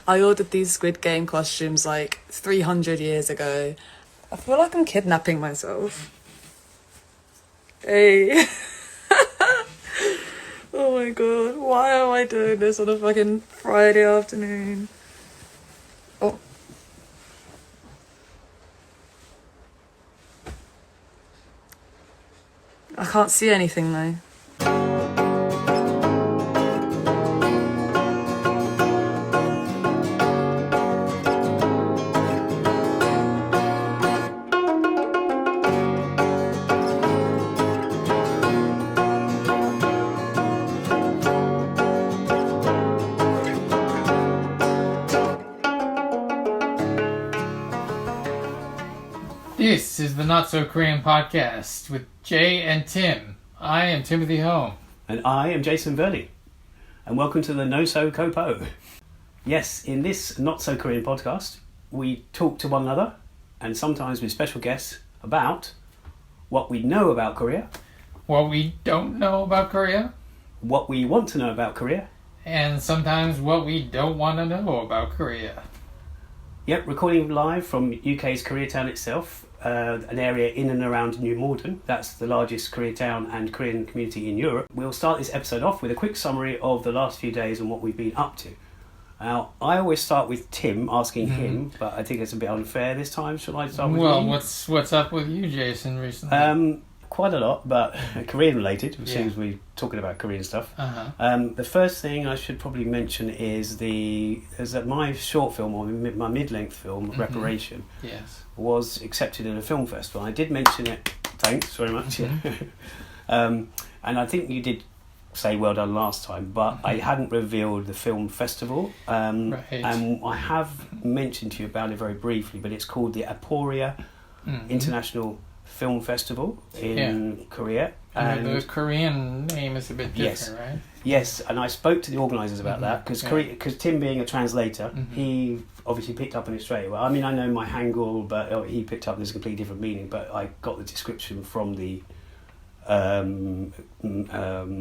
I ordered these Squid Game costumes like 300 years ago. I feel like I'm kidnapping myself. Hey. Oh my god, why am I doing this on a fucking Friday afternoon? Oh. I can't see anything though. This is the Not So Korean podcast with Jay and Tim. I am Timothy Home. And I am Jason Verney. And welcome to the No So Kopo. Yes, in this Not So Korean podcast, we talk to one another, and sometimes with special guests, about what we know about Korea, What we don't know about Korea, what we want to know about Korea, and sometimes what we don't want to know about Korea. Yep, recording live from UK's Koreatown itself, an area in and around New Malden. That's the largest Koreatown and Korean community in Europe. We'll start this episode off with a quick summary of the last few days and what we've been up to. Now, I always start with Tim, asking him, but I think it's a bit unfair this time. Shall I start with you? Well, what's up with you, Jason, recently? Quite a lot, but Korean related, as soon as we're talking about Korean stuff. The first thing I should probably mention is that my short film, or my mid-length film, Reparation, was accepted in a film festival. I did mention it, thanks very much. And I think you did say well done last time, but I hadn't revealed the film festival. And I have mentioned to you about it very briefly, but it's called the Aporia International Film Festival in Korea. And the Korean name is a bit different, right? Yes, and I spoke to the organisers about that, because Tim being a translator, he obviously picked up on it straight away. I mean, I know my Hangul, but he picked up this completely different meaning, but I got the description from the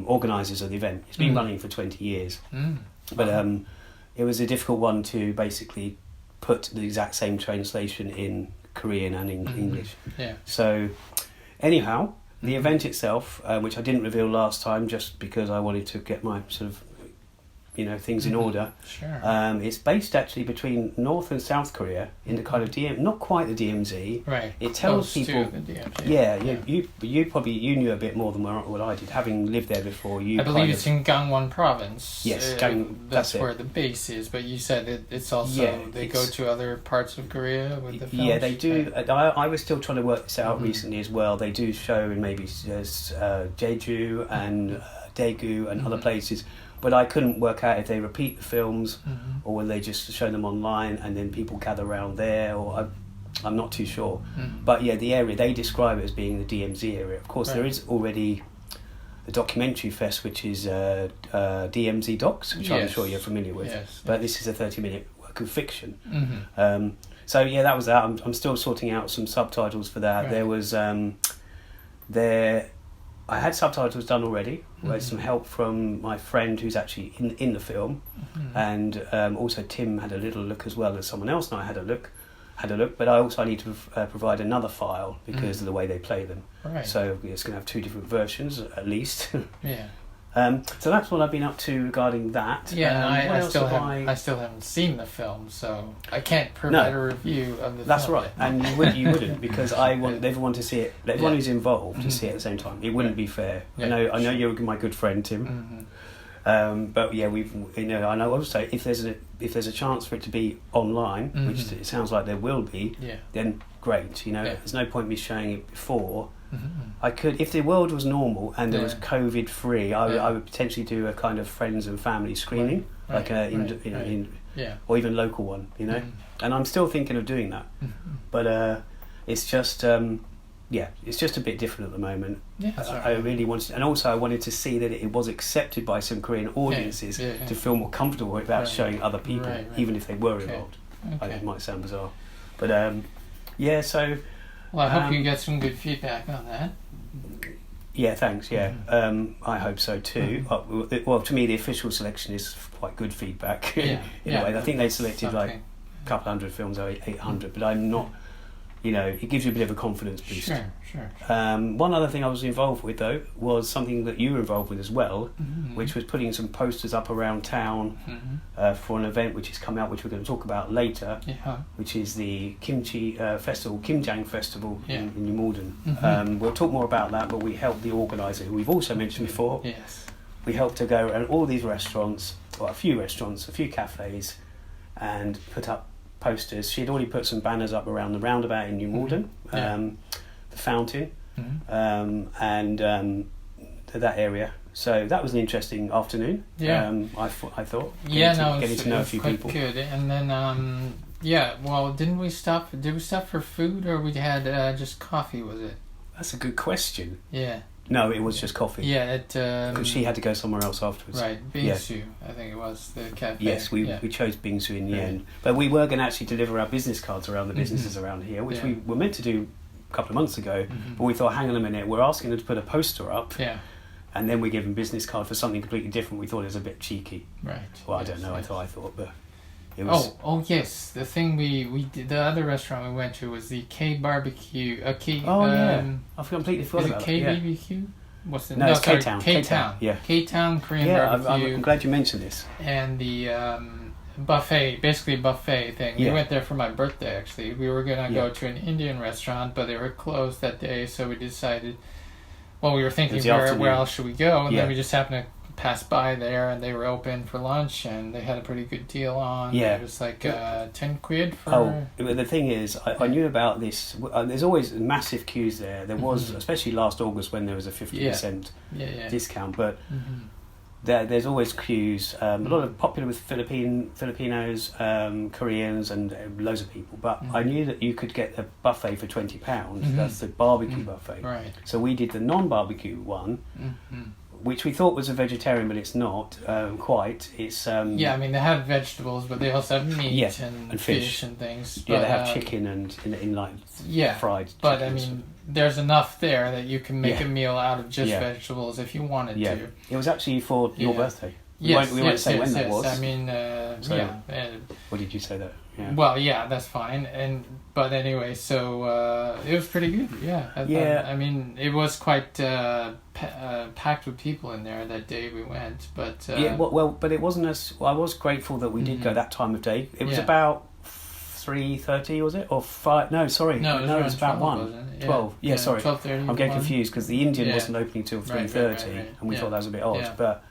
organisers of the event. It's been running for 20 years. But it was a difficult one to basically put the exact same translation in Korean and English. So anyhow, the event itself, which I didn't reveal last time just because I wanted to get my sort of things in order. It's based actually between North and South Korea in the kind of not quite the DMZ. Right. It tells close people. To the DMZ. You knew a bit more than what I did, having lived there before. I believe it's in Gangwon Province. Yes, that's where the base is. But you said it's also they go to other parts of Korea with the films. Yeah, they do. I was still trying to work this out recently as well. They do show in maybe Jeju and Daegu and other places. But I couldn't work out if they repeat the films or whether they just show them online and then people gather around there, or I'm not too sure. But yeah, the area, they describe it as being the DMZ area. Of course, there is already a documentary fest, which is DMZ Docs, which I'm sure you're familiar with. But this is a 30-minute work of fiction. So yeah, that was that. I'm still sorting out some subtitles for that. There was... I had subtitles done already, with some help from my friend who's actually in the film, and also Tim had a little look as well as someone else, and I had a look. But I need to provide another file because of the way they play them. So it's going to have two different versions at least. So that's what I've been up to regarding that. I still haven't seen the film, so I can't provide a review of the film. That's right, and you wouldn't, because I want everyone to see it. Everyone who's involved to see it at the same time. It wouldn't be fair. I know you're my good friend Tim. But yeah, I know also if there's a chance for it to be online, which it sounds like there will be, then great. There's no point me showing it before. I could, if the world was normal and there was COVID free, I would potentially do a kind of friends and family screening, or even local one, And I'm still thinking of doing that, but it's just it's just a bit different at the moment. I really wanted, and also I wanted to see that it was accepted by some Korean audiences to feel more comfortable without showing other people, even if they were involved. It might sound bizarre, but so. Well, I hope you get some good feedback on that. Yeah, thanks. Yeah, I hope so too. Well, to me, the official selection is quite good feedback. In a way, I think they selected like a couple hundred films, or 800. But I'm not. You know, it gives you a bit of a confidence boost. Sure. One other thing I was involved with though was something that you were involved with as well, Mm-hmm. which was putting some posters up around town for an event which is coming up, which we're going to talk about later. Yeah. Which is the Festival, KIMJANG Festival in New Malden. Mm-hmm. We'll talk more about that, but we helped the organiser, who we've also mentioned before. Yes. We helped her go around all these restaurants, or a few restaurants, a few cafes, and put up posters. She had already put some banners up around the roundabout in New Malden, the fountain, and that area. So that was an interesting afternoon. Yeah. I thought. Getting to know a few quite people. Good. And then well, did we stop for food, or we had just coffee? Was it? That's a good question. Yeah. No, it was just coffee. Yeah, because she had to go somewhere else afterwards. Right, Bingsu, I think it was the cafe. Yes, we chose Bingsu in the end. But we were going to actually deliver our business cards around the businesses around here, which we were meant to do a couple of months ago. But we thought, hang on a minute, we're asking them to put a poster up. Yeah. And then we give them business card for something completely different. We thought it was a bit cheeky. Right. Well, yes, I don't know. yes. I thought, but it was. Oh yes. The thing we did, the other restaurant we went to was the K Barbecue. I completely forgot is about it that. KBBQ? What's the No, it's sorry, K-Town. K-Town. Yeah. K-Town Korean barbecue. I'm glad you mentioned this. And the buffet, basically a buffet thing. We went there for my birthday, actually. We were going to go to an Indian restaurant, but they were closed that day, so we decided, well, we were thinking, where else should we go? And then we just happened to pass by there, and they were open for lunch, and they had a pretty good deal on. Yeah. It was like 10 quid for... Oh, the thing is, I knew about this. There's always massive queues there. There was, especially last August when there was a 50% discount, but there's always queues. A lot of popular with Filipinos, Koreans, and loads of people. But I knew that you could get the buffet for £20. That's the barbecue buffet. Right. So we did the non-barbecue one, which we thought was a vegetarian, but it's not quite. It's I mean, they have vegetables, but they also have meat and fish and things. Yeah, but, they have chicken and in like fried. But I mean, there's enough there that you can make a meal out of just vegetables if you wanted to. It was actually for your birthday. We Yes, won't say when that was. I mean, What did you say that? Yeah. Well, that's fine. But anyway, so it was pretty good. Yeah. I mean, it was quite packed with people in there that day we went. But but it wasn't as. I was grateful that we did go that time of day. It was about 3:30, was it, or 5? No, sorry. No, it was about 1. 12. Yeah, sorry. 12:30. I'm getting confused because the Indian wasn't opening till 3:30, and we thought that was a bit odd. But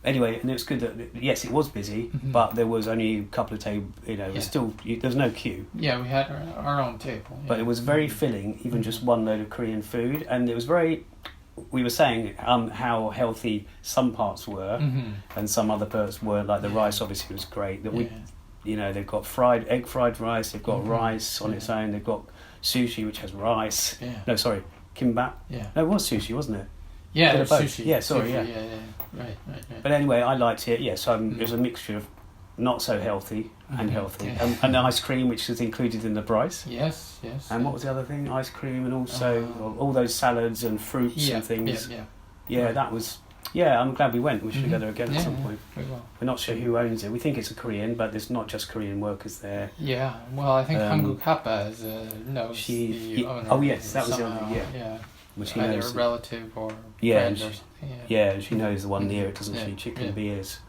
anyway, and it was good that it was busy, but there was only a couple of tables. You know, it was still there was no queue. Yeah, we had our own table. But it was very filling, even just one load of Korean food, and it was very. We were saying how healthy some parts were, and some other parts weren't. Like the rice, obviously, was great. That we. You know, they've got fried rice, they've got rice on its own, they've got sushi, which has rice. Yeah. No, sorry, kimbap. Yeah. No, it was sushi, wasn't it? Yeah, it was sushi. Yeah, sorry, sushi, yeah. Right. But anyway, I liked it, so it was a mixture of not so healthy and healthy. And ice cream, which was included in the price. Yes. And what was the other thing? Ice cream and also all those salads and fruits and things. Yeah, that was... Yeah, I'm glad we went. We should go there again at some point. We will. We're not sure who owns it. We think it's a Korean, but there's not just Korean workers there. Yeah, well, I think Hanguk Hapa knows the owner. Oh, yes, that was the owner, yeah. Which he either knows. a relative or friend or something. Yeah, she knows the one near it, doesn't she? Chicken beers.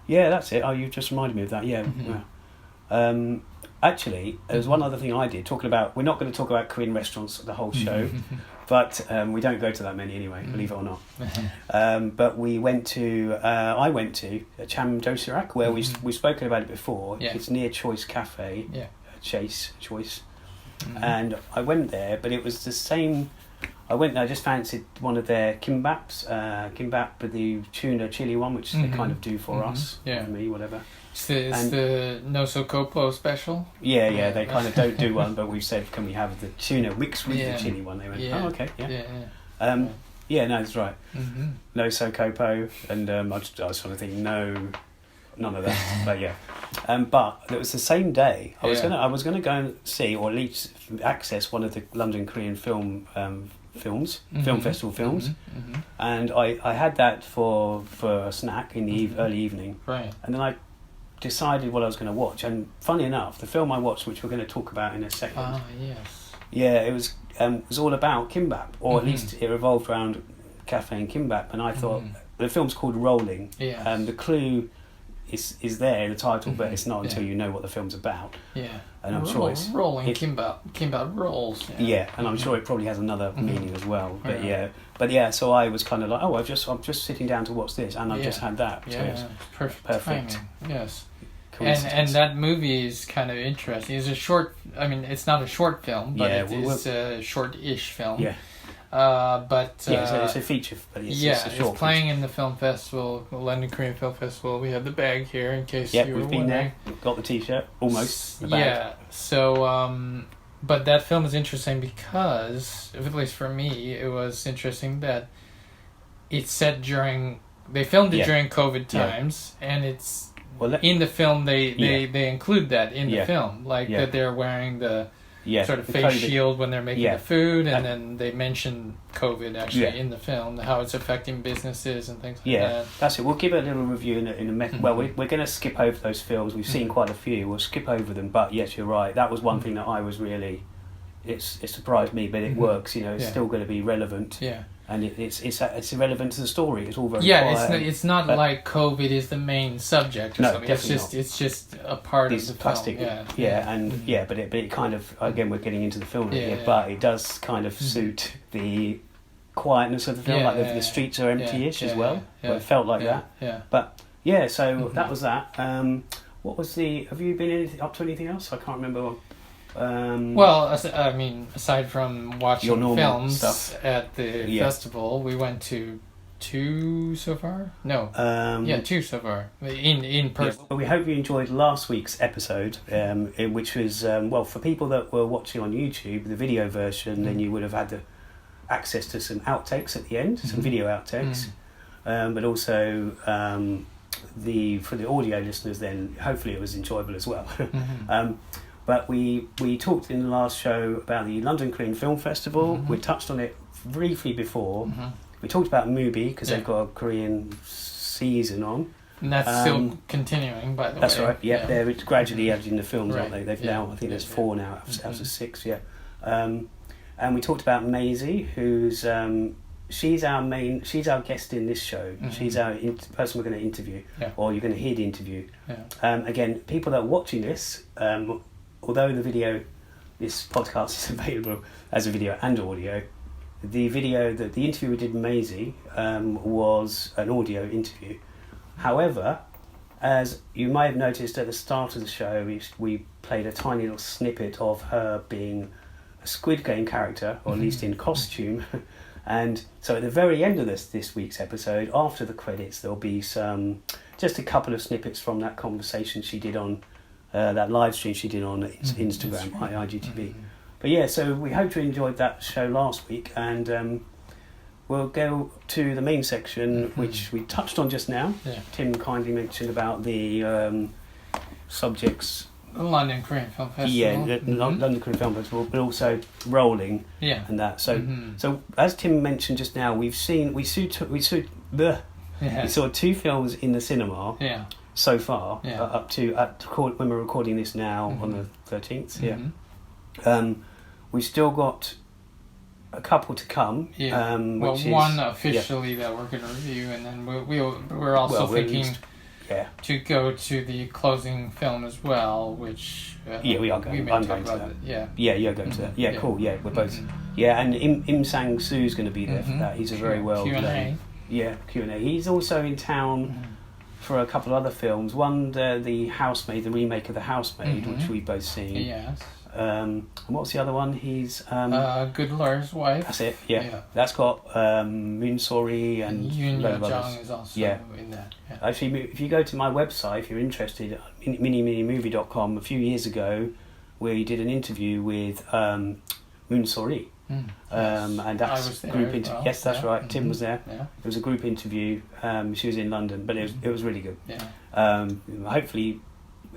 Yeah, that's it. Oh, you just reminded me of that. Yeah. Actually, there's one other thing I did, talking about... We're not going to talk about Korean restaurants the whole show, but we don't go to that many anyway, believe it or not. But I went to CHAM DOSHIRAK, where we've spoken about it before. Yeah. It's near Choice Cafe, Choice. And I went there, but it was the same... I went there, I just fancied one of their kimbaps, with the tuna chili one, which they kind of do for us, for me, whatever. It's the no so copo special. Yeah, they kind of don't do one, but we said, can we have the tuna mixed with the chili one? They went, oh, okay, yeah. No, that's right. No so copo, and I was trying to think, no, none of that, but yeah. But it was the same day. I was gonna go and see, or at least access one of the London Korean film films, film festival films, and I had that for a snack in the early evening, right? And then I decided what I was going to watch, and funny enough, the film I watched, which we're going to talk about in a second, it was all about kimbap, or at least it revolved around cafe and kimbap, and I thought the film's called Rolling, the clue is there in the title, but it's not until you know what the film's about. And I'm sure it's rolling kimbap rolls. And I'm sure it probably has another meaning as well. But so I was kind of like, I'm just sitting down to watch this, and I just had that. So it's perfect. Timing. Yes. And that movie is kind of interesting. It's a short. I mean, it's not a short film, but it is a short-ish film. So it's a feature, but it's a short. It's playing in the film festival, the London Korean Film Festival. We have the bag here in case you were wondering. There. We've got the T-shirt, almost. The bag. So but that film is interesting because, at least for me, it was interesting that it's set during. They filmed it during COVID times, and it's. Well, in the film, they include that in the film, that they're wearing the sort of face shield when they're making the food, and then they mention COVID actually in the film, how it's affecting businesses and things like that. Yeah, that's it. We'll give it a little review in a well, we're going to skip over those films. We've seen quite a few. We'll skip over them, but yes, you're right. That was one thing that I was really, it surprised me, but it works. It's still going to be relevant. Yeah. And it's irrelevant to the story. It's all very quiet. It's not like COVID is the main subject or something. It's just a part of the plastic. Film. But it kind of, again, we're getting into the film here, but it does kind of suit the quietness of the film. The streets are empty-ish as well. But it felt like that. Yeah. But so that was that. What was have you been up to anything else? I can't remember. Aside from watching films stuff at the festival, we went to 2 so far. No, 2 so far in person. We hope you enjoyed last week's episode, which was for people that were watching on YouTube, the video version. Then you would have had the access to some outtakes at the end, some video outtakes, but also for the audio listeners. Then hopefully it was enjoyable as well. But we talked in the last show about the London Korean Film Festival. We touched on it briefly before. We talked about MUBI because they've got a Korean season on. And that's still continuing, by the way. That's right, they're gradually adding the films, aren't they? They've now, I think there's 4 now out of 6, And we talked about Maisie, who's... she's our guest in this show. She's our person we're going to interview, or you're going to hear the interview. Again, people that are watching this... although this podcast is available as a video and audio, the interview we did with Maisie was an audio interview. However, as you may have noticed at the start of the show, we played a tiny little snippet of her being a Squid Game character, or at least in costume. And so at the very end of this week's episode, after the credits, there'll be just a couple of snippets from that conversation she did on that live stream she did on Instagram, IGTV. But so we hope you enjoyed that show last week, and we'll go to the main section, which we touched on just now. Tim kindly mentioned about the subjects. London Korean Film Festival. London Korean Film Festival, but also Rolling and that. So so as Tim mentioned just now, we saw 2 films in the cinema. So far, up to when we're recording this now on the 13th. We've still got a couple to come. Which one officially that we're going to review, and then we're also thinking to go to the closing film as well, which we are going. I'm going to that. You're going to that. Cool. We're both. And Im Sang-soo's going to be there for that. He's a very well known. Q&A. He's also in town. For a couple of other films, one the Housemaid, the remake of the Housemaid, which we've both seen. Yes. And what's the other one? He's Good Lawyer's Wife. That's it. That's got Moon Sori and KIMJANG is also in that. Actually, if you go to my website, if you're interested, MINIMINIMOVIE.com, a few years ago, we did an interview with Moon Sori. And that's group interview. Well. Yes, that's right. Tim was there. It was a group interview. She was in London, but it was really good. Hopefully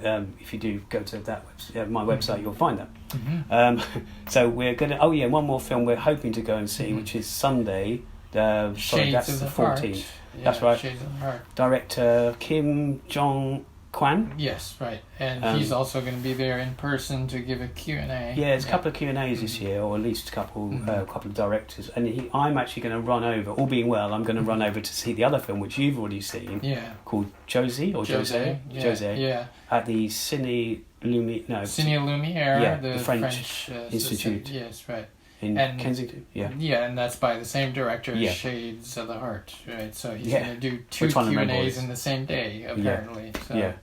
if you do go to that my website, you'll find that. Mm-hmm. So we're gonna. Oh yeah, one more film we're hoping to go and see, which is Sunday. Sorry, that's the 14th. Yeah, that's right. Shades of the Heart. Director Kimchiang Festival. Yes, right. And he's also going to be there in person to give a Q&A. Yeah, there's a couple of Q&As this year, or at least a couple of directors. And I'm actually going to run over, all being well, I'm going to run over to see the other film, which you've already seen, called Josie, or Jose. Yeah. At the Cine Lumiere, the French Institute. Yes, right. In Kensington, Yeah, and that's by the same director as Shades of the Heart, right? So he's going to do two Q&As in the same day, apparently. So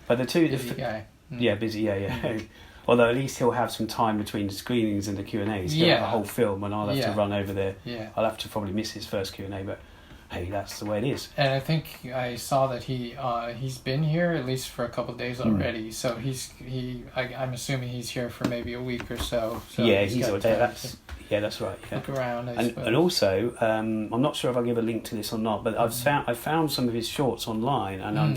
but the two... Busy guy. Busy, Although at least he'll have some time between the screenings and the Q&As. The whole film, and I'll have to run over there. Yeah. I'll have to probably miss his first Q&A, but hey, that's the way it is. And I think I saw that he's been here at least for a couple of days already. So I'm assuming he's here for maybe a week or so. That's right. Yeah. Look around, and also, I'm not sure if I'll give a link to this or not, but I've found some of his shorts online, and I'm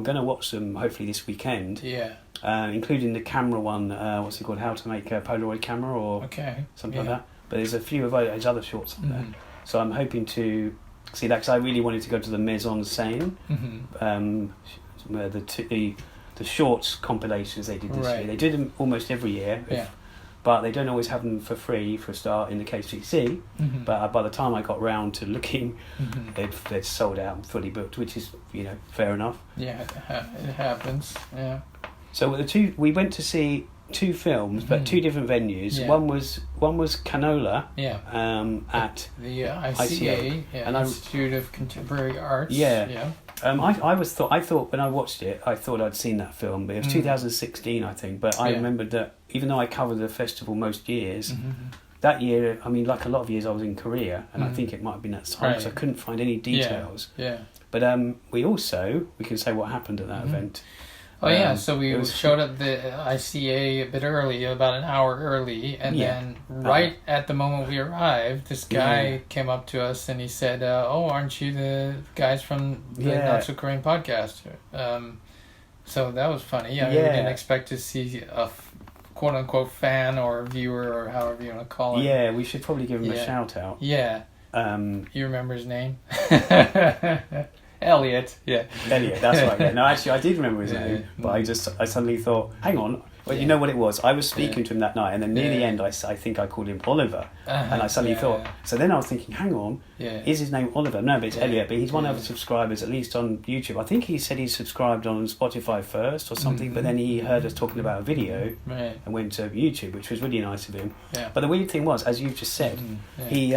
going to watch them hopefully this weekend. Yeah. Including the camera one. What's it called? How to make a Polaroid camera or something like that. But there's a few of his other shorts on there, so I'm hoping to see that because I really wanted to go to the Maison Seine, where the shorts compilations they did this year. They did them almost every year. But they don't always have them for free for a start in the KCCUK. But by the time I got round to looking, they'd sold out and fully booked, which is fair enough. Yeah, it happens. Yeah. So we went to see two films, but two different venues. Yeah. One was Canola. Yeah. At the ICA, and Institute of Contemporary Arts. Yeah. Yeah. I thought when I watched it, I thought I'd seen that film, but it was 2016, I think. But I remembered that even though I covered the festival most years, that year, I mean, like a lot of years, I was in Korea, and I think it might have been that time because I couldn't find any details. Yeah. But we can say what happened at that event. Oh so we showed up the ICA a bit early, about an hour early, and then right at the moment we arrived, this guy came up to us and he said, aren't you the guys from the Not So Korean podcast? So that was funny. We didn't expect to see a quote-unquote fan or viewer or however you want to call it. Yeah, we should probably give him a shout-out. Yeah. You remember his name? Elliot, Elliot, that's right. Yeah. No, actually, I did remember his name, but I suddenly thought, hang on. Well, you know what it was? I was speaking to him that night, and then near the end, I think I called him Oliver, and I suddenly thought. So then I was thinking, hang on, is his name Oliver? No, but it's Elliot. But he's one of the subscribers, at least on YouTube. I think he said he subscribed on Spotify first or something, but then he heard us talking about a video and went to YouTube, which was really nice of him. Yeah. But the weird thing was, as you've just said, he.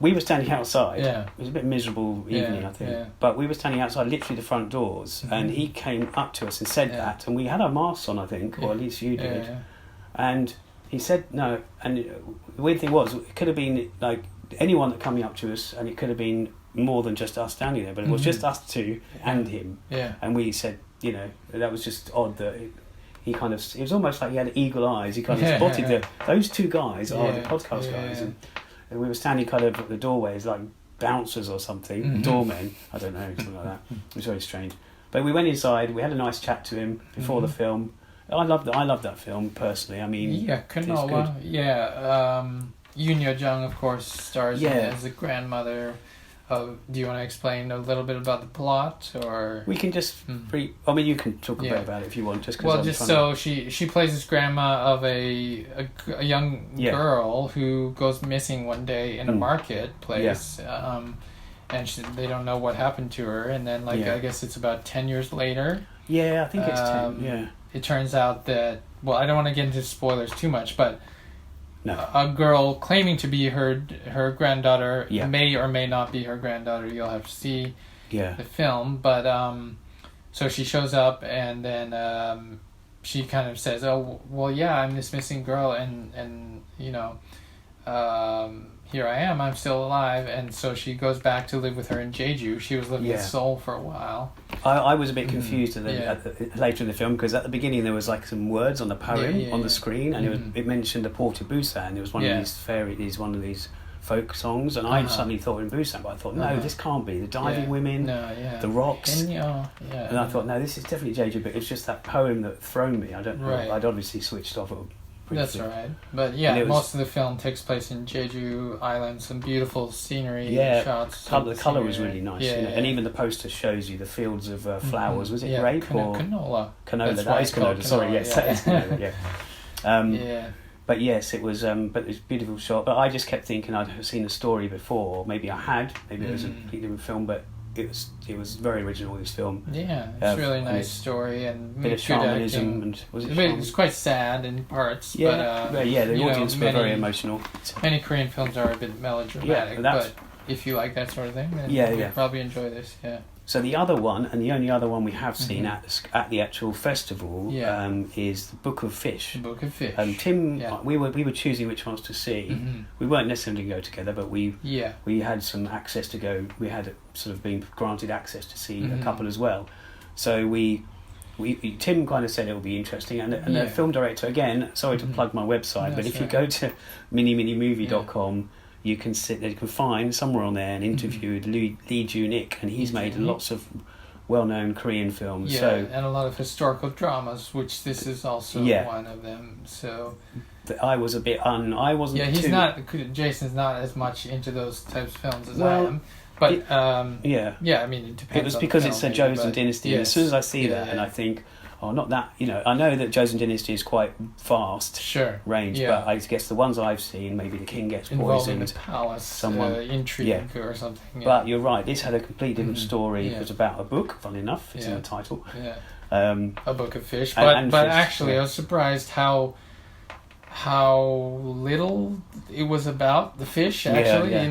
We were standing outside. Yeah. It was a bit miserable evening, I think. Yeah. But we were standing outside, literally the front doors, and he came up to us and said that, and we had our masks on, I think, or at least you did. Yeah. And he said no, and the weird thing was, it could have been like anyone that coming up to us, and it could have been more than just us standing there, but it was just us two and him. Yeah. And we said, that was just odd that he kind of, it was almost like he had eagle eyes. He kind of spotted those two guys are the podcast guys. And we were standing kind of at the doorways like bouncers or something, doormen, I don't know, something like that. It was very strange. But we went inside, we had a nice chat to him before the film. I loved that film personally. I mean, Canola. Yoon Yo-jung, of course, stars as the grandmother. Do you want to explain a little bit about the plot, or we can just? I mean, you can talk about it if you want. She plays this grandma of a young girl who goes missing one day in a marketplace, and they don't know what happened to her. And then, I guess it's about 10 years later. Yeah, I think it's 10. Yeah. It turns out that I don't want to get into spoilers too much, but. No. A girl claiming to be her granddaughter may or may not be her granddaughter. You'll have to see the film. But so she shows up, and then she kind of says, I'm this missing girl, and here I am, I'm still alive. And so she goes back to live with her in Jeju. She was living in Seoul for a while. I was a bit confused later in the film, because at the beginning there was like some words on the poem on the screen, and it mentioned the Porta Busa, and it was one of these folk songs, and I suddenly thought in Busan, but I thought, no, this can't be. The diving women, the rocks. And I thought, no, this is definitely Jeju, but it's just that poem that thrown me. I don't know. I'd obviously switched off. That's right. But most of the film takes place in Jeju Island, some beautiful scenery shots. The colour was really nice. And even the poster shows you the fields of flowers. Was it grape or canola? Canola, that is canola. Sorry, yes, that is canola, But yes, it was. But it's a beautiful shot. But I just kept thinking I'd seen the story before. Or maybe I had. Maybe it was a completely different film. But it was very original. This film. Yeah, it's really nice story and bit of shamanism and it was quite sad in parts. Yeah, but, the audience were very emotional. Many Korean films are a bit melodramatic, but if you like that sort of thing, then you'll probably enjoy this. Yeah. So the other one, and the only other one we have seen at the actual festival, is the Book of Fish. Book of Fish. Tim, we were choosing which ones to see. We weren't necessarily going to go together, but we had some access to go. We had sort of been granted access to see a couple as well. So Tim kind of said it would be interesting, and the film director, again, sorry to plug my website, but if you go to MINIMINIMOVIE.com. You can find somewhere on there an interview with Lee Joo-nik, and he's made lots of well-known Korean films. And a lot of historical dramas, which this is also one of them. So I was a bit I wasn't. Yeah, Jason's not as much into those types of films as I am. But I mean, it depends. It was because it's a Joseon Dynasty. And as soon as I see that, and I think, not that, I know that Joseon Dynasty is quite vast range, but I guess the ones I've seen, maybe the king gets poisoned, involving the palace, intrigue or something. But you're right, this had a completely different story. It was about a book, funny enough, it's in the title. A Book of Fish. But actually, I was surprised how little it was about the fish, actually.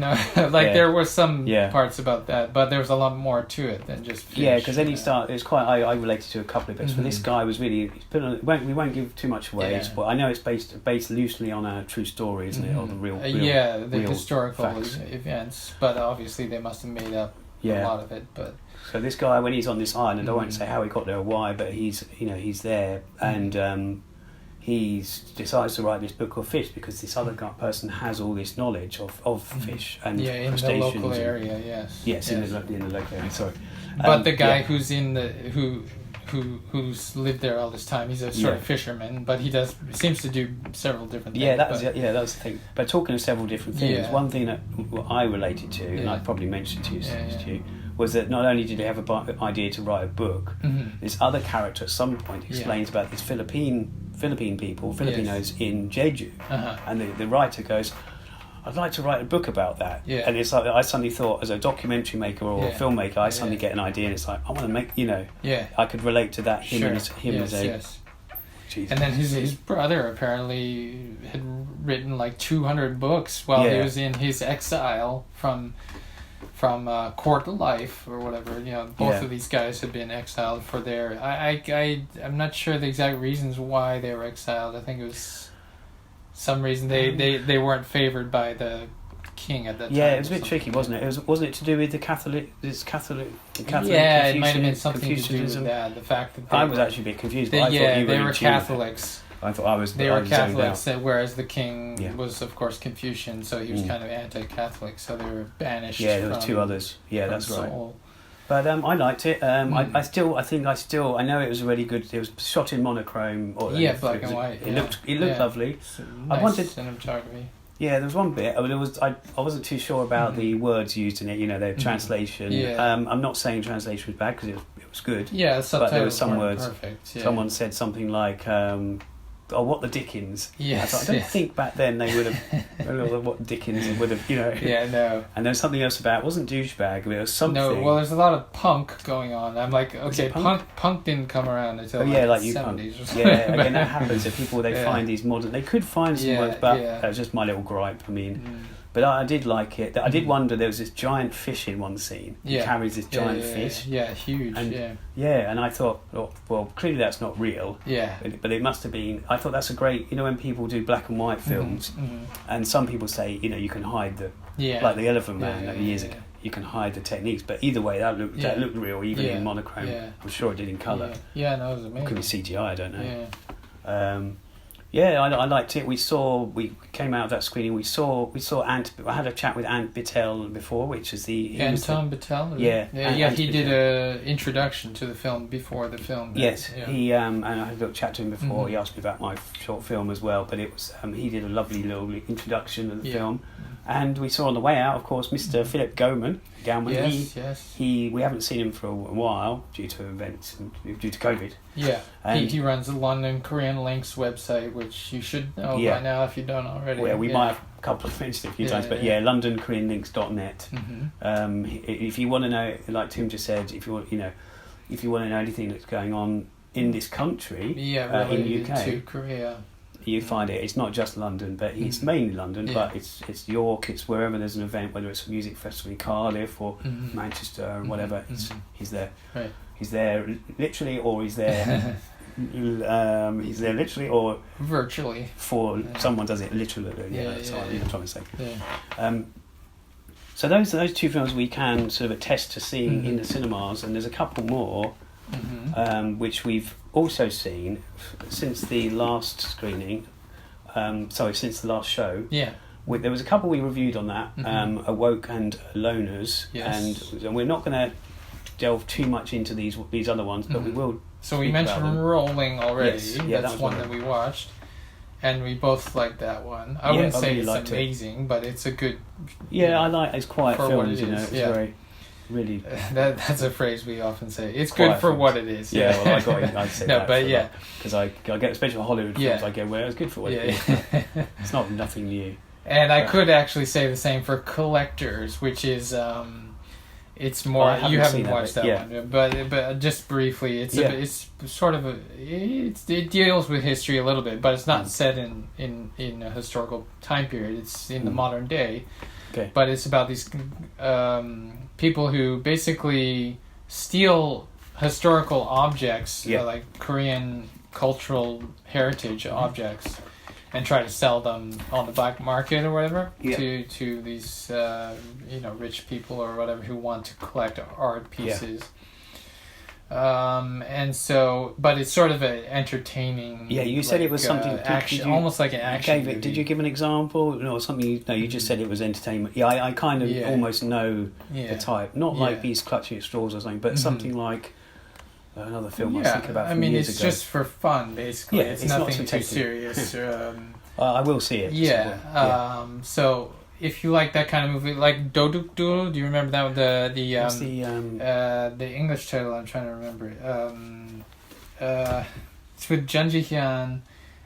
There were some parts about that, but there was a lot more to it than just fish. Because then it's quite, I related to a couple of bits, but this guy was really, we won't give too much away, but I know it's based loosely on a true story, isn't it, or the real the historical facts. Events, but obviously they must have made up a lot of it. But so this guy, when he's on this island, I won't say how he got there or why, but he's there, and he decides to write this Book of Fish because this other person has all this knowledge of fish and in the local area. In the local area. Sorry, but the guy who's in the who's lived there all this time, he's a sort of fisherman, but he seems to do several different things. That was the thing. But talking of several different things, one thing that I related to, and I probably mentioned to you, was that not only did he have an idea to write a book, this other character at some point explains about these Philippine people, Filipinos in Jeju, and the writer goes, I'd like to write a book about that. And it's like, I suddenly thought, as a documentary maker or a filmmaker, I suddenly get an idea, and it's like, I want to make, I could relate to that, him as a... Jesus. And then his brother apparently had written like 200 books while he was in his exile from court life or whatever. Both of these guys have been exiled for their... I'm not sure the exact reasons why they were exiled. I think it was some reason they weren't favored by the king at that time. Yeah, it was a bit tricky, wasn't it? Wasn't it to do with the Catholic yeah, it might have been something to do with that. The fact that I was actually a bit confused. But I thought they were Catholics. I thought I was. They were Catholics, whereas the king was, of course, Confucian, so he was kind of anti-Catholic. So they were banished. Yeah, there were two others. Yeah, that's right. Seoul. But I liked it. I know it was really good. It was shot in monochrome. Black and white. It looked lovely. Nice I wanted cinematography. Yeah, there was one bit. I wasn't too sure about the words used in it. Their translation. I'm not saying translation was bad because it was good. Yeah, but there were some words. Perfect. Yeah. Someone said something like, what the Dickens. Yes. I don't think back then they would have what Dickens would have, Yeah, no. And there was something else about it. Wasn't douchebag, but it was something. No, well, there's a lot of punk going on. I'm like, okay, punk didn't come around until the 70s or something. Yeah, again, that happens. If people, find these modern... They could find some words, but that was just my little gripe. I mean... But I did like it. I did wonder, there was this giant fish in one scene. He carries this giant fish. Yeah, huge. And, and I thought, well, clearly that's not real. Yeah. But it must have been. I thought that's a great, when people do black and white films, and some people say, you can hide like the Elephant Man years ago, you can hide the techniques. But either way, that looked real, even in monochrome. I'm sure it did in colour. Yeah, no, it was amazing. Could be CGI, I don't know. Yeah. Yeah, I liked it. We came out of that screening. We saw Ant. I had a chat with Ant Bittel before, which is Anton Bittel. Yeah, he did a introduction to the film before the film. Yes, yeah. he and I had a little chat to him before. He asked me about my short film as well, but it was he did a lovely little introduction of the film, and we saw on the way out, of course, Mr. Philip Gowman. Yes. We haven't seen him for a while due to events and due to COVID. Yeah, and he runs the London Korean Links website, which you should know by now if you don't already. Well, we might have a couple of mentioned it a few times, but LondonKoreanLinks.net. If you want to know, like Tim just said, if you want to know anything that's going on in this country, in the UK, to Korea, you find it. It's not just London, but it's mainly London, but it's York, it's wherever there's an event, whether it's a music festival in Cardiff or Manchester or whatever. He's there. Right. He's there literally, or he's there. He's there literally or virtually. For someone does it literally. That's what I'm trying to say. Yeah. So those two films we can sort of attest to seeing in the cinemas, and there's a couple more which we've also seen since the last screening. Since the last show. Yeah. There was a couple we reviewed on that. Awoke and Loners. Yes. And we're not going to delve too much into these other ones, but we will. So we mentioned Rolling already. Yes. That's one that we watched, and we both liked that one. I wouldn't say really it's amazing, but it's a good. Yeah, I like it's quiet films. It's very. Really, that's a phrase we often say. It's good for what it is. Yeah, well, I'd say that. But because I get, especially for Hollywood films, I go, well, it's good for what it is. It's nothing new. And I could actually say the same for Collectors, which is it's more. You haven't watched that one, but just briefly, it's sort of it deals with history a little bit, but it's not set in a historical time period. It's in the modern day. Okay. But it's about these people who basically steal historical objects, like Korean cultural heritage objects, and try to sell them on the black market or whatever to these rich people or whatever who want to collect art pieces. And so, but it's sort of an entertaining. Yeah, you said it was something action, almost like an action. Movie. Did you give an example? No, something. You just said it was entertainment. Yeah, I kind of almost know the type. Not like Beast Clutching at Straws or something, but something like another film I was thinking about. It's just for fun, basically. Yeah, it's nothing too serious. I will see it. Yeah. So. If you like that kind of movie, like Doduk Do, do you remember that? The English title, I'm trying to remember it. It's with Jun Ji-hyun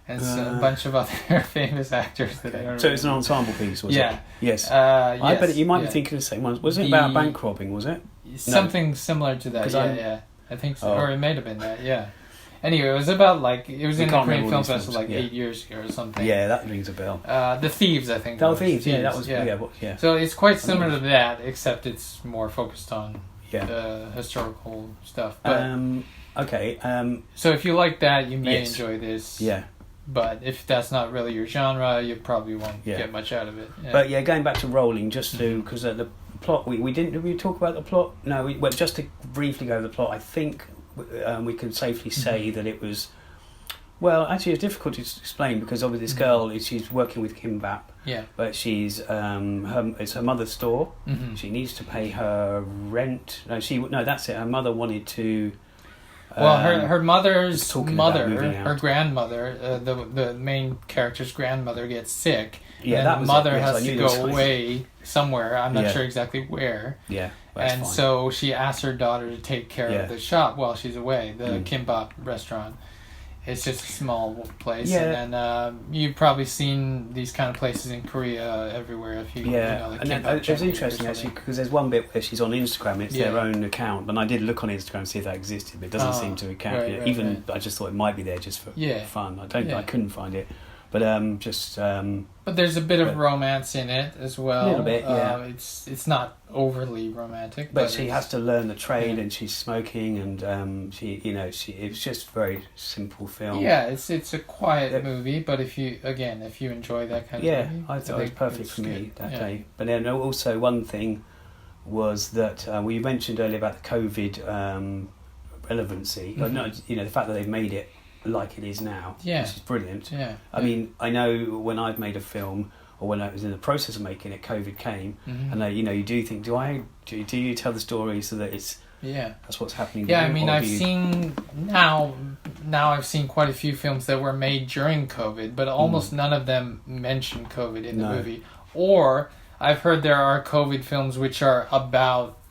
and a bunch of other famous actors that I don't remember. So it's an ensemble piece, was it? Yes. I bet you might be thinking of the same one. Was it about bank robbing, was it? Something similar to that, I think so. Or it may have been that, Anyway, it was about it was in the Korean Film Festival 8 years ago or something. Yeah, that rings a bell. The Thieves, I think. Oh, Thieves, that was yeah. So it's quite similar to that, except it's more focused on historical stuff. But, okay. So if you like that, you may enjoy this. Yeah. But if that's not really your genre, you probably won't get much out of it. Yeah. But going back to Rolling, just to because the plot, we didn't. Did we talk about the plot? No. Just to briefly go over the plot, I think. We can safely say that it was actually it's difficult to explain because obviously this girl she's working with Kimbap, but she's it's her mother's store. She needs to pay her rent. That's it. Her mother wanted to her mother's mother, her grandmother, the main character's grandmother gets sick, and the mother has to go away somewhere. I'm not sure exactly where. And so she asked her daughter to take care of the shop while she's away, the kimbap restaurant. It's just a small place. And then you've probably seen these kind of places in Korea everywhere. If you it was interesting actually because there's one bit where she's on Instagram. It's their own account, and I did look on Instagram to see if that existed, but it doesn't seem to account. I just thought it might be there just for fun. I couldn't find it. But but there's a bit of romance in it as well. A little bit, it's not overly romantic, but she has to learn the trade, and she's smoking, and it's just a very simple film. Yeah, it's a quiet movie, but if you enjoy that kind of movie, I thought it was perfect for me that day. But then also one thing was that we mentioned earlier about the COVID relevancy. The fact that they've made it like it is now, Yeah. which is brilliant. Yeah. I mean, I know when I've made a film, or when I was in the process of making it, COVID came, and you do think, do you tell the story so that it's that's what's happening? Yeah, now, I mean, I've seen now I've seen quite a few films that were made during COVID, but almost none of them mention COVID in the movie. Or I've heard there are COVID films which are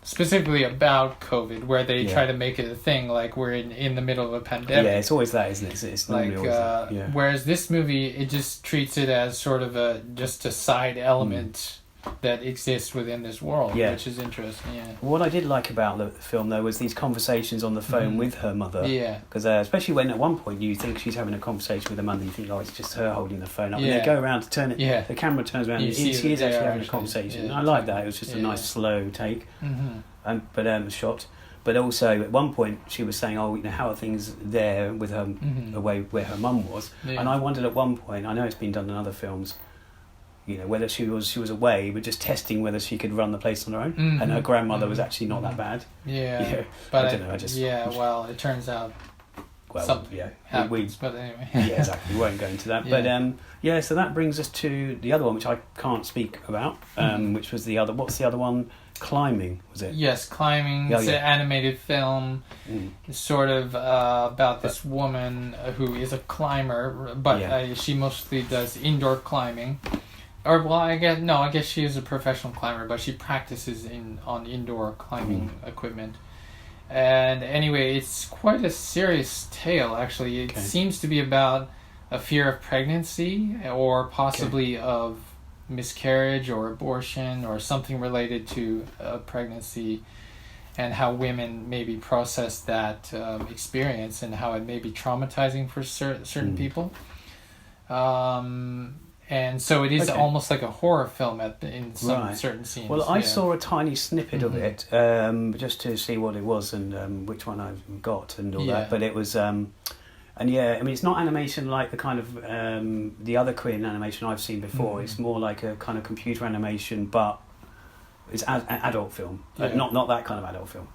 specifically about COVID, where they try to make it a thing, like we're in the middle of a pandemic. Yeah, it's always that, isn't it? It's like, always that. Yeah. Whereas this movie, it just treats it as sort of just a side element that exists within this world, which is interesting. Yeah. What I did like about the film, though, was these conversations on the phone with her mother. Yeah. Because especially when at one point you think she's having a conversation with her mother, you think, oh, it's just her holding the phone up. And they go around to turn it, the camera turns around, and she is actually having a conversation. I like that. It was just a nice slow take, shot. But also at one point she was saying, oh, how are things there with her away where her mum was? And I wondered at one point, I know it's been done in other films, whether she was away, but just testing whether she could run the place on her own, and her grandmother was actually not that bad. Yeah, but I don't know. Well, it turns out. Well, something happens, but anyway. Yeah, exactly. We won't go into that. But so that brings us to the other one, which I can't speak about. Which was the other. What's the other one? Climbing, was it? Yes, Climbing. It's an animated film. It's sort of about this woman who is a climber, but she mostly does indoor climbing. Or I guess she is a professional climber, but she practices on indoor climbing equipment. And anyway, it's quite a serious tale, actually. It seems to be about a fear of pregnancy, or possibly of miscarriage or abortion, or something related to pregnancy, and how women maybe process that experience, and how it may be traumatizing for certain people. And so it is almost like a horror film in some certain scenes. Well, I saw a tiny snippet of it just to see what it was and which one I've got and all that. But it was, I mean, it's not animation like the kind of the other Korean animation I've seen before. It's more like a kind of computer animation, but it's an adult film. Not that kind of adult film.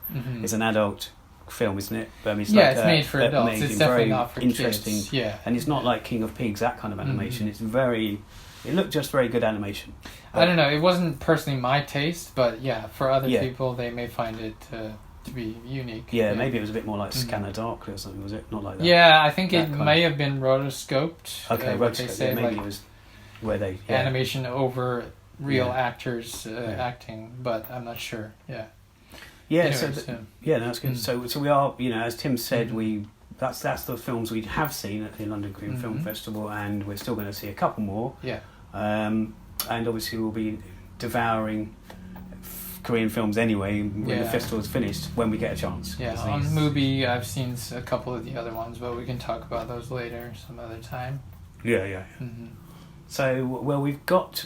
It's an adult film, isn't it? But, I mean, it's it's made for adults. It's definitely not for interesting. Kids. Yeah, and it's not like King of Pigs, that kind of animation. It's it looked just very good animation. I don't know. It wasn't personally my taste, but for other people, they may find it to be unique. Yeah, maybe it was a bit more like Scanner Darkly or something. Was it not like that? Yeah, I think it may have been rotoscoped. Okay, rotoscoped. Maybe it was where they animation over real actors acting, but I'm not sure. Yeah. Yeah, Anyways, that's good. So we are, as Tim said, that's the films we have seen at the London Korean Film Festival, and we're still going to see a couple more. Yeah. And obviously we'll be devouring Korean films anyway when the festival's finished, when we get a chance. Yeah, on MUBI I've seen a couple of the other ones, but we can talk about those later, some other time. Yeah. So, well, we've got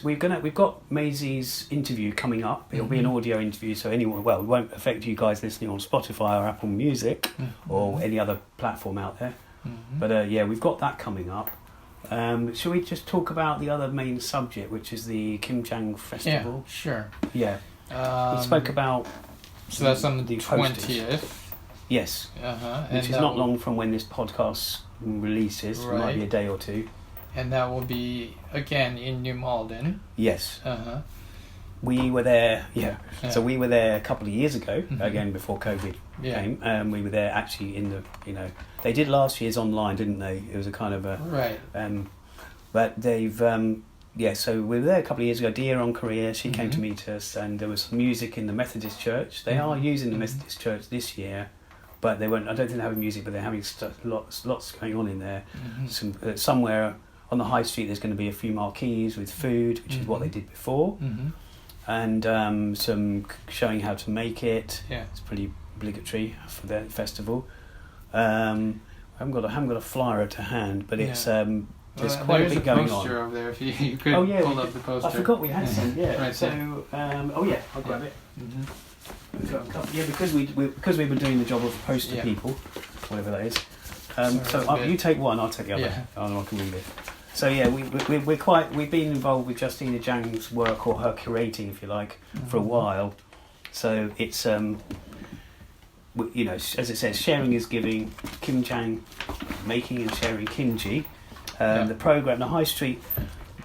Maisie's interview coming up. It'll be an audio interview, so it won't affect you guys listening on Spotify or Apple Music or any other platform out there. But we've got that coming up. Shall we just talk about the other main subject, which is the KIMJANG Festival? Yeah, sure. Yeah. We spoke about. So that's on the 20th. Yes. Which is not long from when this podcast releases. Right. It might be a day or two. And that will be, again, in New Malden. Yes. We were there, So we were there a couple of years ago, again, before COVID came. We were there actually in the, they did last year's online, didn't they? It was a kind of a... Right. But they've, so we were there a couple of years ago. Dia on Korea, she came to meet us, and there was music in the Methodist Church. They are using the Methodist Church this year. But they won't. I don't think they're having music, but they're having lots going on in there. Somewhere on the high street, there's going to be a few marquees with food, which is what they did before, and some showing how to make it. Yeah, it's pretty obligatory for the festival. I haven't got a flyer to hand, but it's there's quite a bit going on. Over there, if you could pull up the poster. I forgot we had some. Yeah, right, so I'll grab it. Yeah, because we've been doing the job of poster people, whatever that is. You take one, I'll take the other. Yeah. I can read it. So we've been involved with Justina Jang's work, or her curating, if you like, for a while. So it's as it says, sharing is giving. KIMJANG making and sharing kimchi. The high street.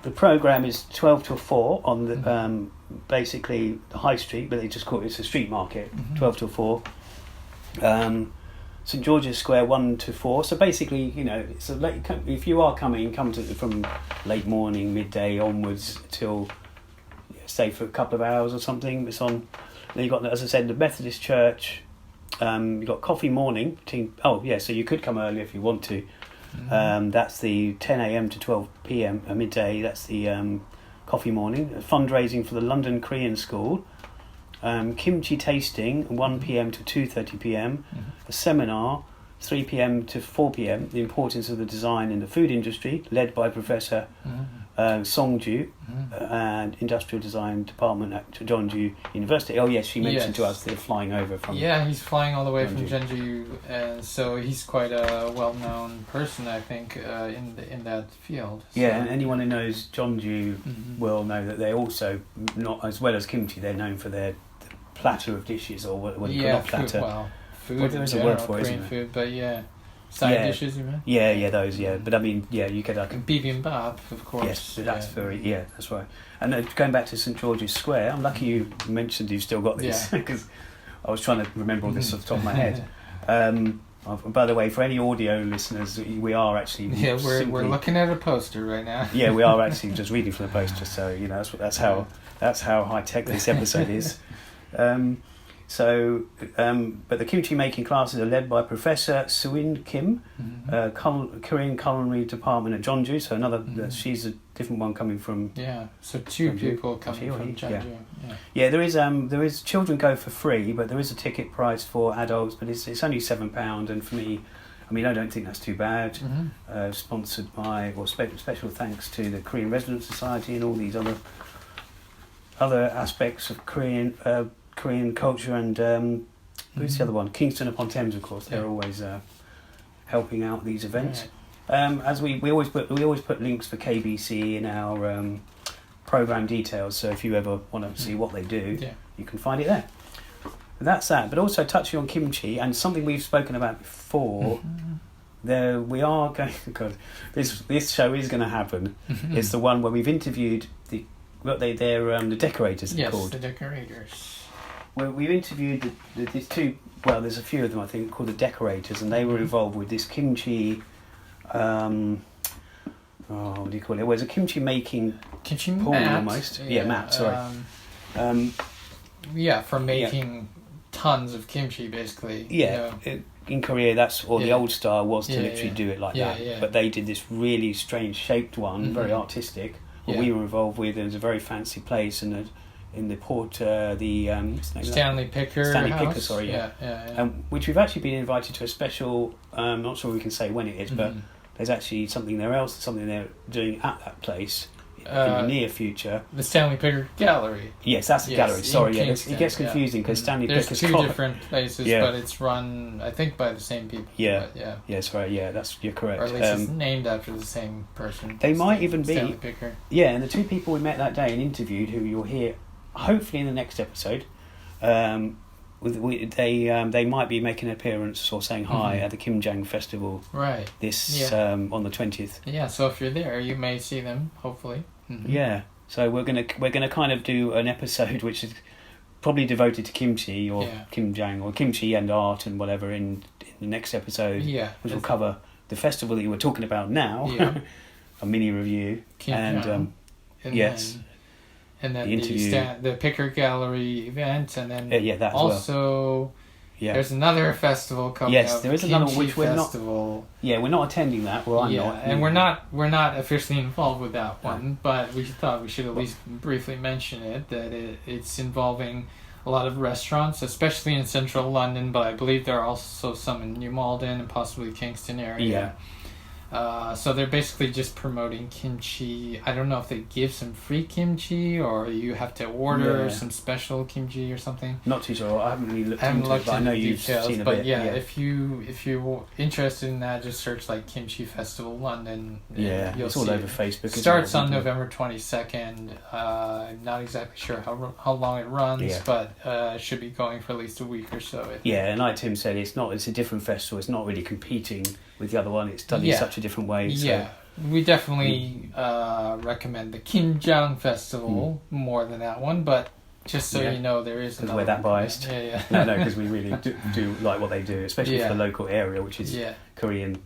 The program is 12 till 4 on the basically the high street, but they just call it's a street market. 12 till 4. St George's Square 1 to 4. So basically, you know, it's a late. If you are coming, come to from late morning, midday onwards till stay for a couple of hours or something. It's on. Then you've got, as I said, the Methodist Church. You've got coffee morning. So you could come early if you want to. That's the 10 a.m. to 12 p.m. Midday. That's the coffee morning. Fundraising for the London Korean School. Kimchi tasting 1 p.m. to 2:30 p.m. A seminar 3 p.m. to 4 p.m. The importance of the design in the food industry, led by Professor Songju and Industrial Design Department at Jeonju University. Oh yes, she mentioned to us they're flying over from. Yeah, he's flying all the way from Jeonju, and so he's quite a well-known person, I think, in that field. So. Yeah, and anyone who knows Jeonju will know that they're also not as well as kimchi. They're known for their platter of dishes, or what you call a platter. Food. There is a word for it, Korean food, but side dishes, you mean? Yeah, those, But I mean, you could like bibimbap, of course. Yes, that's that's right. And going back to St George's Square, I'm lucky you mentioned you've still got this because I was trying to remember all this off the top of my head. By the way, for any audio listeners, we are actually we're looking at a poster right now. Yeah, we are actually just reading from the poster, so you know that's how high tech this episode is. But the kimchi making classes are led by Professor Suin Kim, Korean Culinary Department at Jeonju. So she's a different one coming from. Yeah, so two Jeonju. people coming from Jeonju. Yeah, there is children go for free, but there is a ticket price for adults, but it's only £7, and for me, I mean, I don't think that's too bad. Sponsored by, special thanks to the Korean Resident Society and all these other aspects of Korean culture, and who's the other one? Kingston upon Thames, of course. They're always helping out these events. As we always put links for KBCE in our program details. So if you ever want to see what they do, you can find it there. And that's that. But also touching on kimchi and something we've spoken about before. There we are going because this show is going to happen. It's the one where we've interviewed they're the decorators. Yes, called. The decorators. Well, we've interviewed these two. Well, there's a few of them I think called the decorators, and they were involved with this kimchi. What do you call it? Well, it's a kimchi making pool almost. Mat. Sorry. For making tons of kimchi, basically. Yeah. In Korea, the old style was to literally do it like that. Yeah. But they did this really strange shaped one, very artistic. What we were involved with, it was a very fancy place, and in the port, Stanley Picker Picker, sorry, which we've actually been invited to a special. I'm not sure we can say when it is, but there's actually something they're doing at that place in the near future. The Stanley Picker Gallery. Yes, that's the gallery. Sorry, Kingston, it gets confusing because Stanley Picker's two different places, but it's run, I think, by the same people. Yes, right. Yeah, you're correct. Or at least it's named after the same person. They might even be Stanley Picker. Yeah, and the two people we met that day and interviewed, who you'll hear hopefully in the next episode, they might be making an appearance or saying hi at the KIMJANG Festival. Right. On the 20th. Yeah, so if you're there, you may see them. Hopefully. Yeah. So we're gonna kind of do an episode which is probably devoted to kimchi or KIMJANG or kimchi and art and whatever in the next episode. Yeah. Which will cover the festival that you were talking about now. Yeah. A mini review and yes. And then the interview, the Picker Gallery event, and then that also there's another festival coming up. Yes, there is another which we're festival. We're not attending that. Well, I'm not. And we're not officially involved with that one, but we thought we should at least briefly mention it, that it's involving a lot of restaurants, especially in central London, but I believe there are also some in New Malden and possibly Kingston area. Yeah. So they're basically just promoting kimchi. I don't know if they give some free kimchi or you have to order some special kimchi or something. Not too sure. I haven't really looked into it, but I know you've seen a bit. If you're interested in that, just search like Kimchi Festival London. Yeah, it's all over Facebook. It starts on November 22nd. I'm not exactly sure how long it runs, but it should be going for at least a week or so. And like Tim said, it's a different festival. It's not really competing with the other one. It's done in such a different way. So. We definitely recommend the KIMJANG Festival more than that one, but just so you know, there is another. Because we're that biased. Yeah. No, because we really do like what they do, especially for the local area, which is Korean.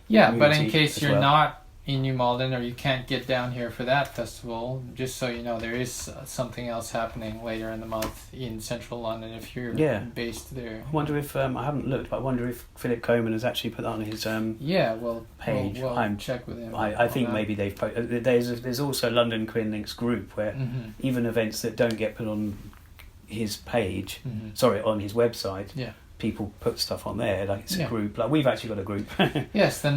Yeah, but in case you're not in New Malden or you can't get down here for that festival, just so you know, there is something else happening later in the month in central London if you're based there. I wonder if, I haven't looked, but I wonder if Philip Coleman has actually put that on his page. We'll check with him. I think maybe they've there's also London Korean Links group where even events that don't get put on his page, on his website, people put stuff on there, like it's a group. Like we've actually got a group. Yes, the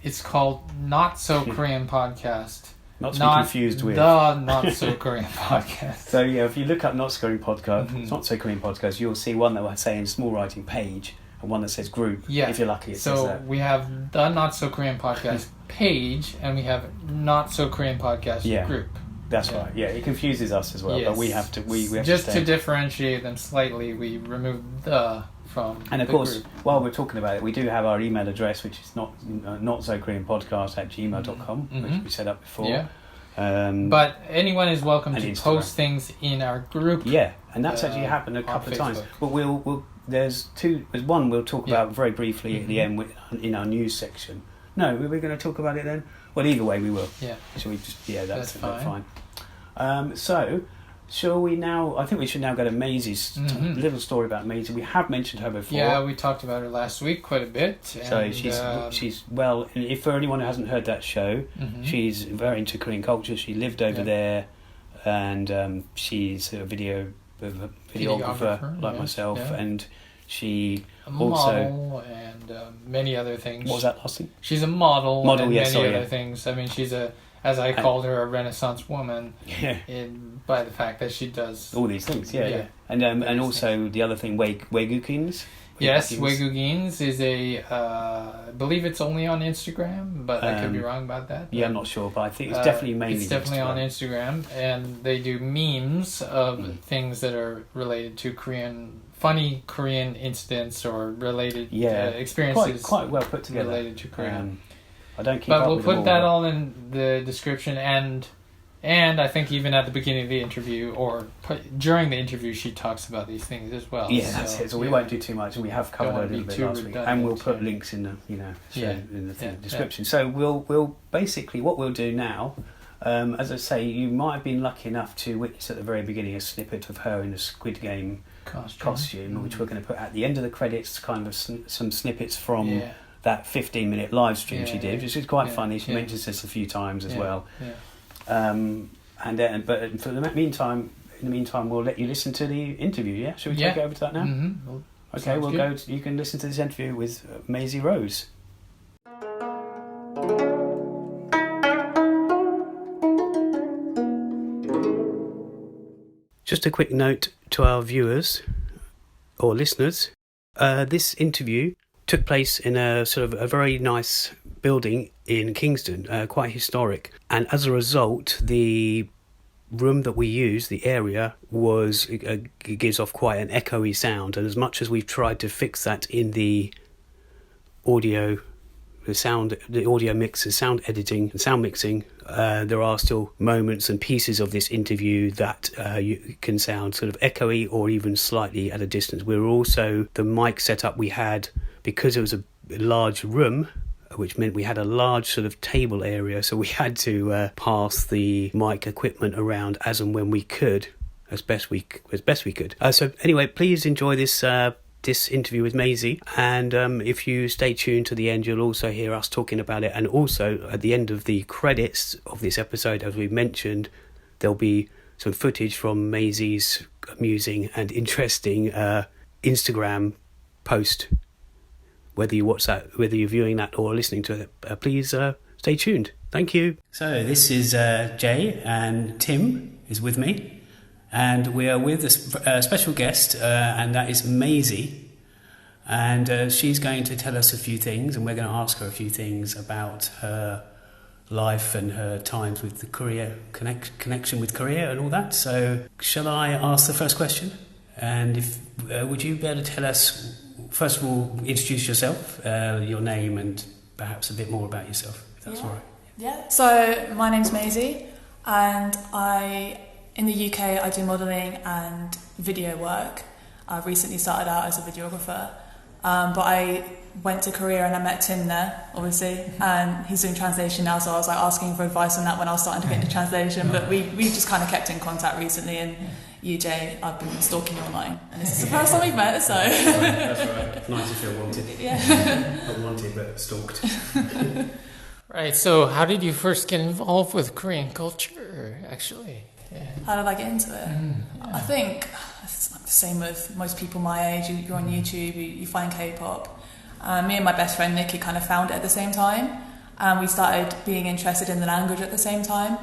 it's called Not So Korean Podcast. Not to be confused with the Not So Korean Podcast. So if you look up Not So Korean Podcast, it's Not So Korean Podcast, you'll see one that will say in small writing page and one that says group. Yeah. If you're lucky, it says that. So we have the Not So Korean Podcast page and we have Not So Korean Podcast group. That's right. Yeah, it confuses us as well, but we have to. We have just to differentiate them slightly. We remove the from. And of course, group. While we're talking about it, we do have our email address, which is notsokoreanpodcast@gmail.com, which we set up before. Yeah. But anyone is welcome to post things in our group. Yeah, and that's actually happened a couple of times. But there's one we'll talk about very briefly at the end in our news section. No, we're going to talk about it then. Well, either way, we will. Yeah. Shall we just? Yeah, that's fine. So, shall we now? I think we should now go to Maisie's little story about Maisie. We have mentioned her before. Yeah, we talked about her last week quite a bit. So she's well. If for anyone who hasn't heard that show, she's very into Korean culture. She lived over there, and she's a videographer like myself, and she model and many other things. What was that last thing? She's a model and many other things. I mean, she's as I called her, a Renaissance woman. Yeah. By the fact that she does all these things. Yeah. And also the other thing, Waegukins. Yes, Waegukins is I believe it's only on Instagram, but I could be wrong about that. Yeah, I'm not sure, but I think it's definitely mainly. It's definitely on Instagram, and they do memes of things that are related to funny Korean incidents or related experiences. Quite well put together. Related to Korean. I don't keep but up we'll with put them that all in the description, and I think even at the beginning of the interview or during the interview, she talks about these things as well. Yeah, that's it. So we won't do too much, and we have covered a little bit last week, and we'll put links in the in the description. Yeah. So we'll basically what we'll do now. As I say, you might have been lucky enough to witness at the very beginning a snippet of her in the Squid Game costume, which we're going to put at the end of the credits, kind of some snippets from that 15-minute live stream she did, which is quite funny. She mentions this a few times as well. Yeah. But in the meantime, we'll let you listen to the interview. Yeah, should we take it over to that now? Mm-hmm. Okay, we'll go. You can listen to this interview with Maisie Rose. Just a quick note to our viewers or listeners. This interview took place in a sort of a very nice building in Kingston, quite historic. And as a result, the room that we use, the area, it gives off quite an echoey sound. And as much as we've tried to fix that in the audio mixes, sound editing and sound mixing, there are still moments and pieces of this interview that you can sound sort of echoey or even slightly at a distance. The mic setup we had, because it was a large room, which meant we had a large sort of table area, so we had to pass the mic equipment around as and when we could, as best we could. So anyway, please enjoy this interview with Maisie, and if you stay tuned to the end, you'll also hear us talking about it. And also at the end of the credits of this episode, as we mentioned, there'll be some footage from Maisie's amusing and interesting Instagram post. Whether you watch that, whether you're viewing that or listening to it, please stay tuned. Thank you. So this is Jay, and Tim is with me. And we are with a special guest, and that is Maisie. And she's going to tell us a few things, and we're going to ask her a few things about her life and her times with the Korea connection with Korea and all that. So shall I ask the first question? And would you be able to tell us first of all, introduce yourself, your name, and perhaps a bit more about yourself, if that's all right. Yeah. So my name's Maisie, and in the UK I do modelling and video work. I recently started out as a videographer, but I went to Korea and I met Tim there, obviously, and he's doing translation now, so I was like asking for advice on that when I was starting to get into translation, but we just kind of kept in contact recently, and UJ, I've been stalking you online, and this is the first time we've met, so... That's right. Nice to feel wanted. Yeah. Not wanted, but stalked. Right, so how did you first get involved with Korean culture, actually? Yeah. How did I get into it? I think it's like the same with most people my age. You're on YouTube, you find K-pop. Me and my best friend Nikki kind of found it at the same time, and we started being interested in the language at the same time.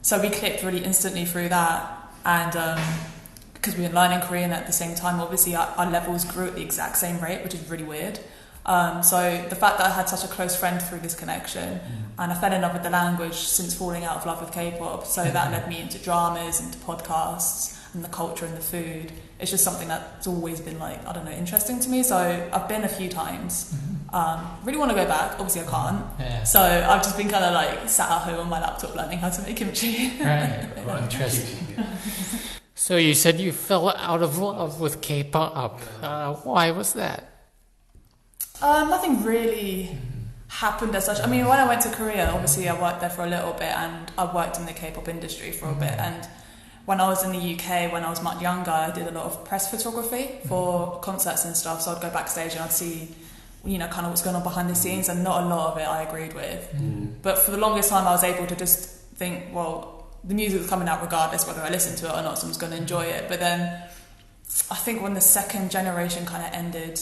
So we clicked really instantly through that, and because we were learning Korean at the same time, obviously our levels grew at the exact same rate, which is really weird. So the fact that I had such a close friend through this connection, and I fell in love with the language since falling out of love with K-pop, so that led me into dramas, into podcasts, and the culture and the food. It's just something that's always been like, I don't know, interesting to me. So I've been a few times. Really want to go back. Obviously I can't. Yeah. So I've just been kind of like sat at home on my laptop learning how to make kimchi. Right. Interesting. So you said you fell out of love with K-pop. Why was that? Nothing really happened as such. I mean, when I went to Korea, obviously I worked there for a little bit, and I worked in the K-pop industry for a bit, and when I was in the UK, when I was much younger, I did a lot of press photography for concerts and stuff, so I'd go backstage and I'd see, you know, kind of what's going on behind the scenes, and not a lot of it I agreed with. But for the longest time I was able to just think, well, the music was coming out regardless whether I listened to it or not, someone's going to enjoy it. But then I think when the second generation kind of ended,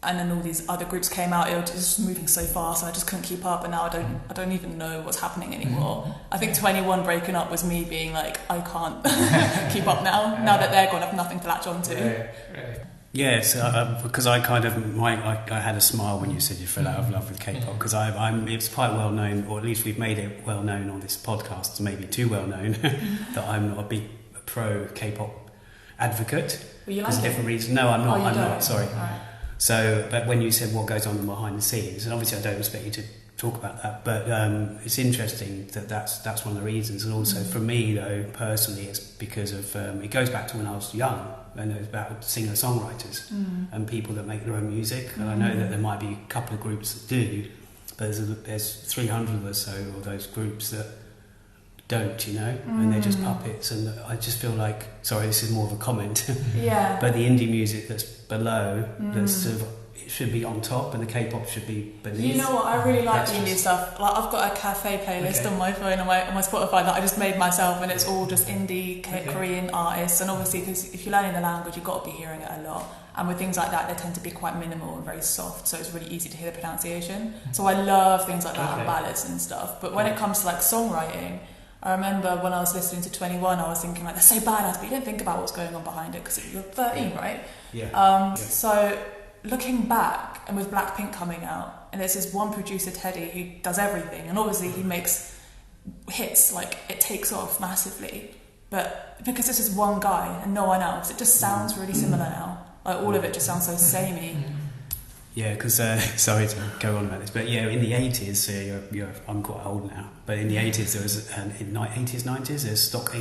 and then all these other groups came out, it was just moving so fast, and I just couldn't keep up, and now I don't even know what's happening anymore. I think 21 breaking up was me being like, I can't keep up now that they're gone, I have nothing to latch on to. Right. Yes, because I kind of, I had a smile when you said you fell out of love with K-pop, because it's quite well known, or at least we've made it well known on this podcast, maybe too well known, that I'm not a big pro K-pop advocate. Well, you like There's it? different reasons. No, I'm not. Oh, I'm don't? not. Sorry. Right. So, but when you said what goes on behind the scenes, and obviously I don't expect you to talk about that, but it's interesting that's one of the reasons. And also for me, though, personally, it's because of it goes back to when I was young, and it was about singer-songwriters and people that make their own music. And I know that there might be a couple of groups that do, but there's 300 or so of those groups that don't, you know, and they're just puppets. And I just feel like, sorry, this is more of a comment, Yeah. but the indie music that's below, that's sort of, it should be on top, and the K-pop should be beneath. You know what, I really like That's the indie just- stuff. Like, I've got a cafe playlist on my phone, on my Spotify, that I just made myself, and it's all just indie Korean artists. And obviously, because if you're learning the language, you've got to be hearing it a lot. And with things like that, they tend to be quite minimal and very soft, so it's really easy to hear the pronunciation. So I love things like that, and ballads and stuff. But when it comes to like songwriting, I remember when I was listening to 21, I was thinking like, they're so badass, but you don't think about what's going on behind it, because you're 13, right? Yeah. So looking back, and with Blackpink coming out, and there's this one producer, Teddy, who does everything, and obviously he makes hits, like it takes off massively, but because this is one guy and no one else, it just sounds really similar now. Like all of it just sounds so samey. Yeah, because sorry to go on about this, but yeah, in the 80s, I'm quite old now, but in the 80s there was in 80s, 90s, there's Stock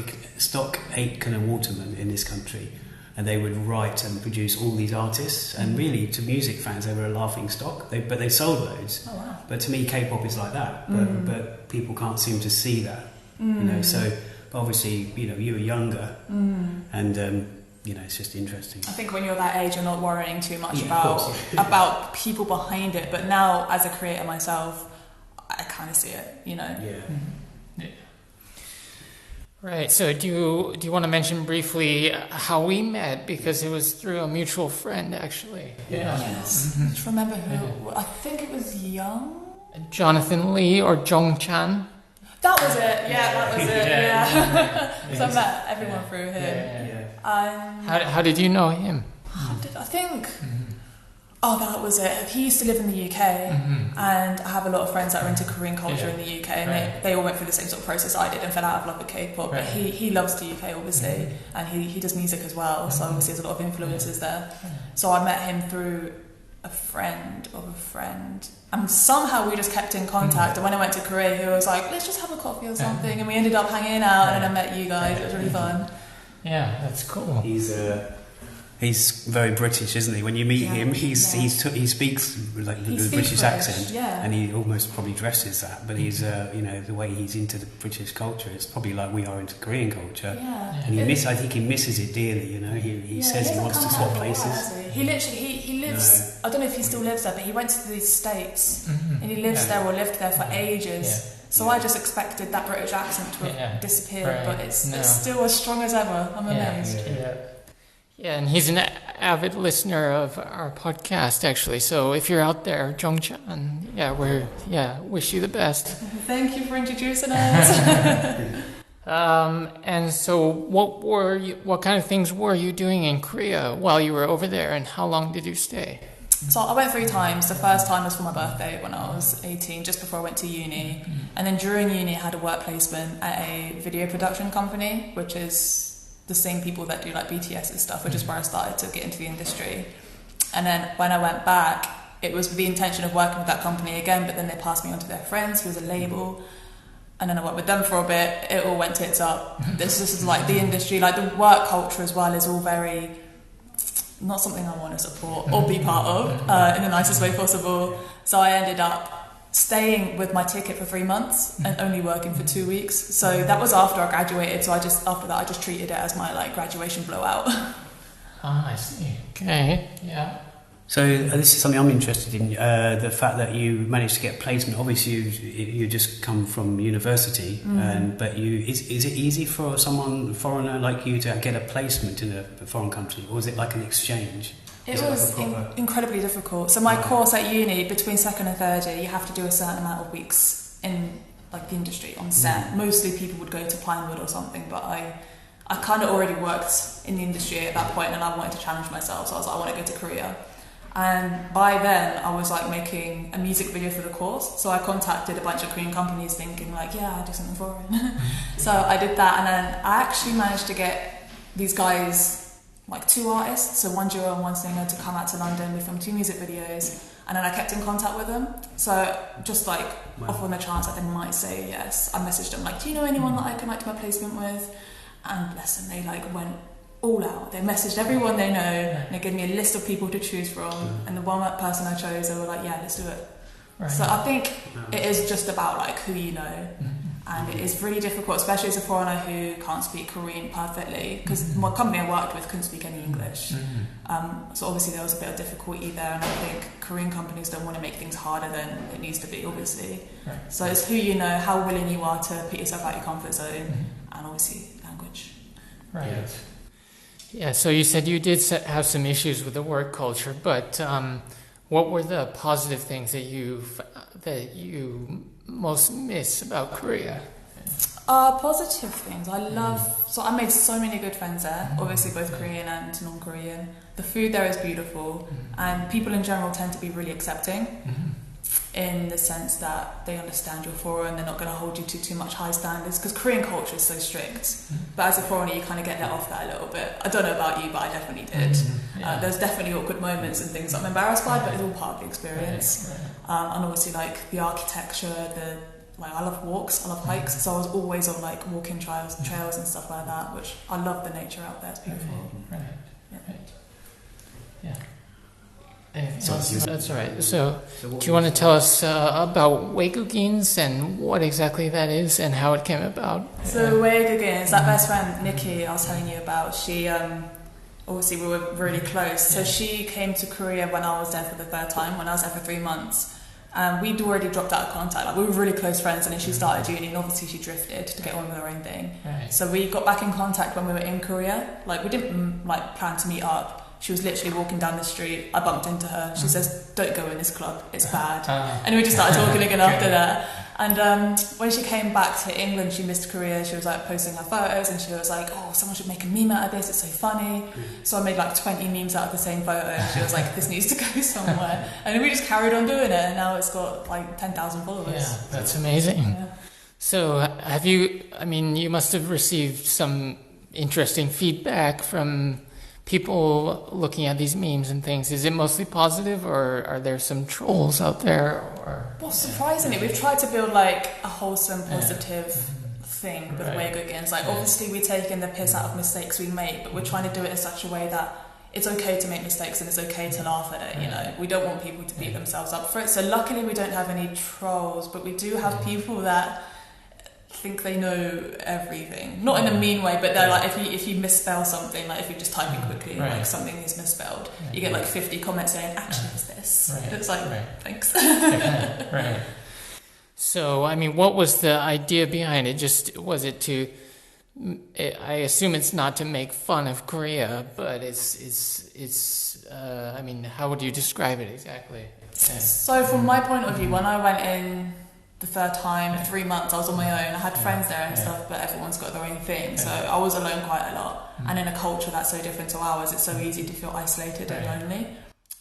Aitken and Waterman in this country, and they would write and produce all these artists, and really to music fans they were a laughing stock. But they sold loads. Oh, wow. But to me, K-pop is like that, but people can't seem to see that, you know. So obviously, you know, you were younger, and. You know, it's just interesting. I think when you're that age, you're not worrying too much about people behind it. But now, as a creator myself, I kind of see it, you know. Yeah. Right. So, do you want to mention briefly how we met? Because it was through a mutual friend, actually. Yeah. Yes. I just remember who. I think it was Young. Jonathan Lee or Jong Chan. That was it. Yeah, that was it. Yeah. So I met everyone through him. How did you know him? I think. Oh, that was it. He used to live in the UK, and I have a lot of friends that are into Korean culture in the UK, and they all went through the same sort of process I did and fell out of love with K-pop. But he loves the UK, obviously, and he does music as well, so obviously there's a lot of influences there. So I met him through a friend of a friend. And somehow we just kept in contact. And when I went to Korea, he was like, let's just have a coffee or something. And we ended up hanging out, and then I met you guys. It was really fun. Yeah, that's cool. He's very British, isn't he? When you meet him, he speaks like the British accent, and he almost probably dresses that. But he's, the way he's into the British culture, it's probably like we are into Korean culture. Yeah. And I think he misses it dearly. He says he wants to swap places. He lives. I don't know if he still lives there, but he went to the States, and he lives there or lived there for ages. Yeah. So I just expected that British accent to have disappeared, but it's still as strong as ever. I'm amazed. Yeah, and he's an avid listener of our podcast, actually. So if you're out there, Jongchan, wish you the best. Thank you for introducing us. And so, what kind of things were you doing in Korea while you were over there, and how long did you stay? So I went 3 times. The first time was for my birthday when I was 18, just before I went to uni. And then during uni, I had a work placement at a video production company, which is the same people that do like BTS and stuff, which is where I started to get into the industry. And then when I went back, it was with the intention of working with that company again, but then they passed me on to their friends, who was a label. And then I worked with them for a bit. It all went tits up. This is like the industry, like the work culture as well is all very, not something I want to support or be part of in the nicest way possible. So I ended up staying with my ticket for 3 months and only working for 2 weeks. So that was after I graduated. So after that I just treated it as my like graduation blowout. I see. Okay, yeah. So this is something I'm interested in, the fact that you managed to get placement. Obviously you just come from university, but is it easy for foreigner like you to get a placement in a foreign country, or is it like an exchange? It was incredibly difficult. So my course at uni, between second and third year, you have to do a certain amount of weeks in like the industry on set. Mostly people would go to Pinewood or something, but I kind of already worked in the industry at that point, and I wanted to challenge myself. So I was like, I want to go to Korea. And by then I was like making a music video for the course. So I contacted a bunch of Korean companies thinking like, I'll do something foreign. So I did that, and then I actually managed to get these guys, like 2 artists, so one duo and one singer, to come out to London. We filmed 2 music videos, and then I kept in contact with them. So just like off on the chance that they might say yes, I messaged them like, do you know anyone that I can like do my placement with? And bless them, they like went all out. They messaged everyone they know, and they gave me a list of people to choose from, and the one person I chose, they were like, yeah, let's do it. Right. So I think it is just about like who you know. And it is really difficult, especially as a foreigner who can't speak Korean perfectly, because my company I worked with couldn't speak any English. So obviously there was a bit of difficulty there, and I think Korean companies don't want to make things harder than it needs to be, obviously. Right. So it's who you know, how willing you are to put yourself out your comfort zone, and obviously language. Right. Yeah, so you said you did have some issues with the work culture, but what were the positive things that you most miss about Korea? Positive things. So I made so many good friends there, obviously both Korean and non-Korean. The food there is beautiful, and people in general tend to be really accepting, in the sense that they understand you're foreign, they're not going to hold you to too much high standards, because Korean culture is so strict. But as a foreigner, you kind of get let off that a little bit. I don't know about you, but I definitely did. There's definitely awkward moments and things I'm embarrassed by, but it's all part of the experience. And obviously like the architecture, I love walks, I love hikes, so I was always on like walking trails and stuff like that, which I love the nature out there, it's beautiful. That's all right. So do you want to tell us about 외국인's and what exactly that is and how it came about? So 외국인's, that best friend Nikki I was telling you about, she obviously we were really close. So she came to Korea when I was there for the 3rd time, when I was there for 3 months. We'd already dropped out of contact. Like, we were really close friends, and then she started uni, and obviously she drifted to get on with her own thing. Right. So we got back in contact when we were in Korea. Like, we didn't plan to meet up. She was literally walking down the street. I bumped into her. She says, "Don't go in this club. It's bad." And we just started talking again after that. And when she came back to England, she missed Korea. She was like posting her photos, and she was like, "Oh, someone should make a meme out of this. It's so funny." So I made like 20 memes out of the same photo, and she was like, "This needs to go somewhere." And we just carried on doing it, and now it's got like 10,000 followers. Yeah, that's amazing. Yeah. So you must have received some interesting feedback from people looking at these memes and things? Is it mostly positive, or are there some trolls out there? Or well, surprisingly, we've tried to build like a wholesome, positive thing with Weigugins. Like, obviously, we're taking the piss out of mistakes we make, but we're trying to do it in such a way that it's okay to make mistakes and it's okay to laugh at it. You know, we don't want people to beat themselves up for it. So luckily, we don't have any trolls, but we do have people that think they know everything, not in a mean way, but they're like, if you misspell something, like if you just type in quickly, like something is misspelled, you get like 50 comments saying, actually it's this. It's like, thanks. Right. So, I mean, what was the idea behind it? Was it to, I assume it's not to make fun of Korea, but it's I mean, how would you describe it exactly? So from my point of view, when I went in the third time, 3 months, I was on my own. I had friends there and stuff, but everyone's got their own thing. So I was alone quite a lot. And in a culture that's so different to ours, it's so easy to feel isolated and lonely.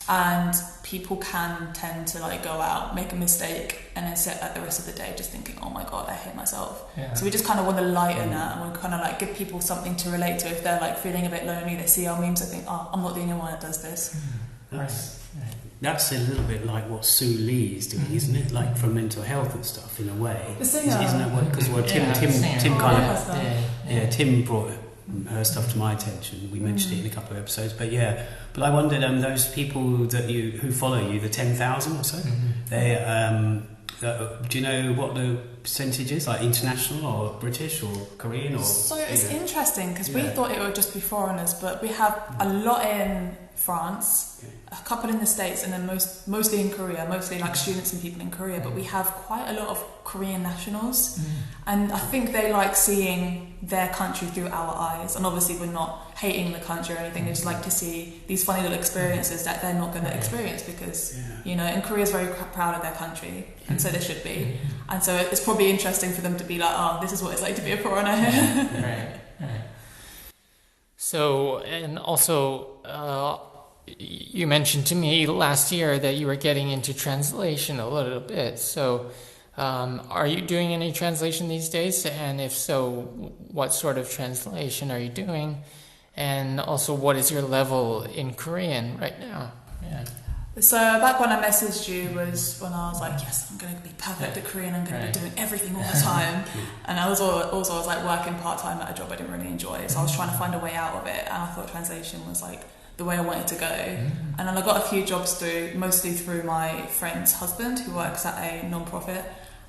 And people can tend to like go out, make a mistake, and then sit at the rest of the day just thinking, oh my God, I hate myself. So we just kind of want to lighten that, and we kind of like give people something to relate to. If they're like feeling a bit lonely, they see our memes, they think, oh, I'm not the only one that does this. That's a little bit like what Sue Lee is doing, isn't it? Like for mental health and stuff, in a way. The singer. Isn't that what? Because Tim kind of Tim brought her stuff to my attention. We mentioned it in a couple of episodes, but I wondered, those people that who follow you, the 10,000 or so, they do you know what the percentage is, like international or British or Korean? Or so it's interesting because we thought it would just be foreigners, but we have a lot in France, a couple in the States, and then mostly in Korea, mostly like students and people in Korea, but we have quite a lot of Korean nationals, and I think they like seeing their country through our eyes. And obviously we're not hating the country or anything, they just like to see these funny little experiences that they're not going to experience, because you know, and Korea's very proud of their country, and so they should be, and so it's probably interesting for them to be like, oh, this is what it's like to be a foreigner here. So, and also you mentioned to me last year that you were getting into translation a little bit. So are you doing any translation these days? And if so, what sort of translation are you doing? And also, what is your level in Korean right now? So back when I messaged you was when I was like, yes, I'm going to be perfect at Korean, I'm going to be doing everything all the time. And I was also like working part-time at a job I didn't really enjoy, so I was trying to find a way out of it, and I thought translation was like the way I wanted to go. And then I got a few jobs mostly through my friend's husband, who works at a non-profit,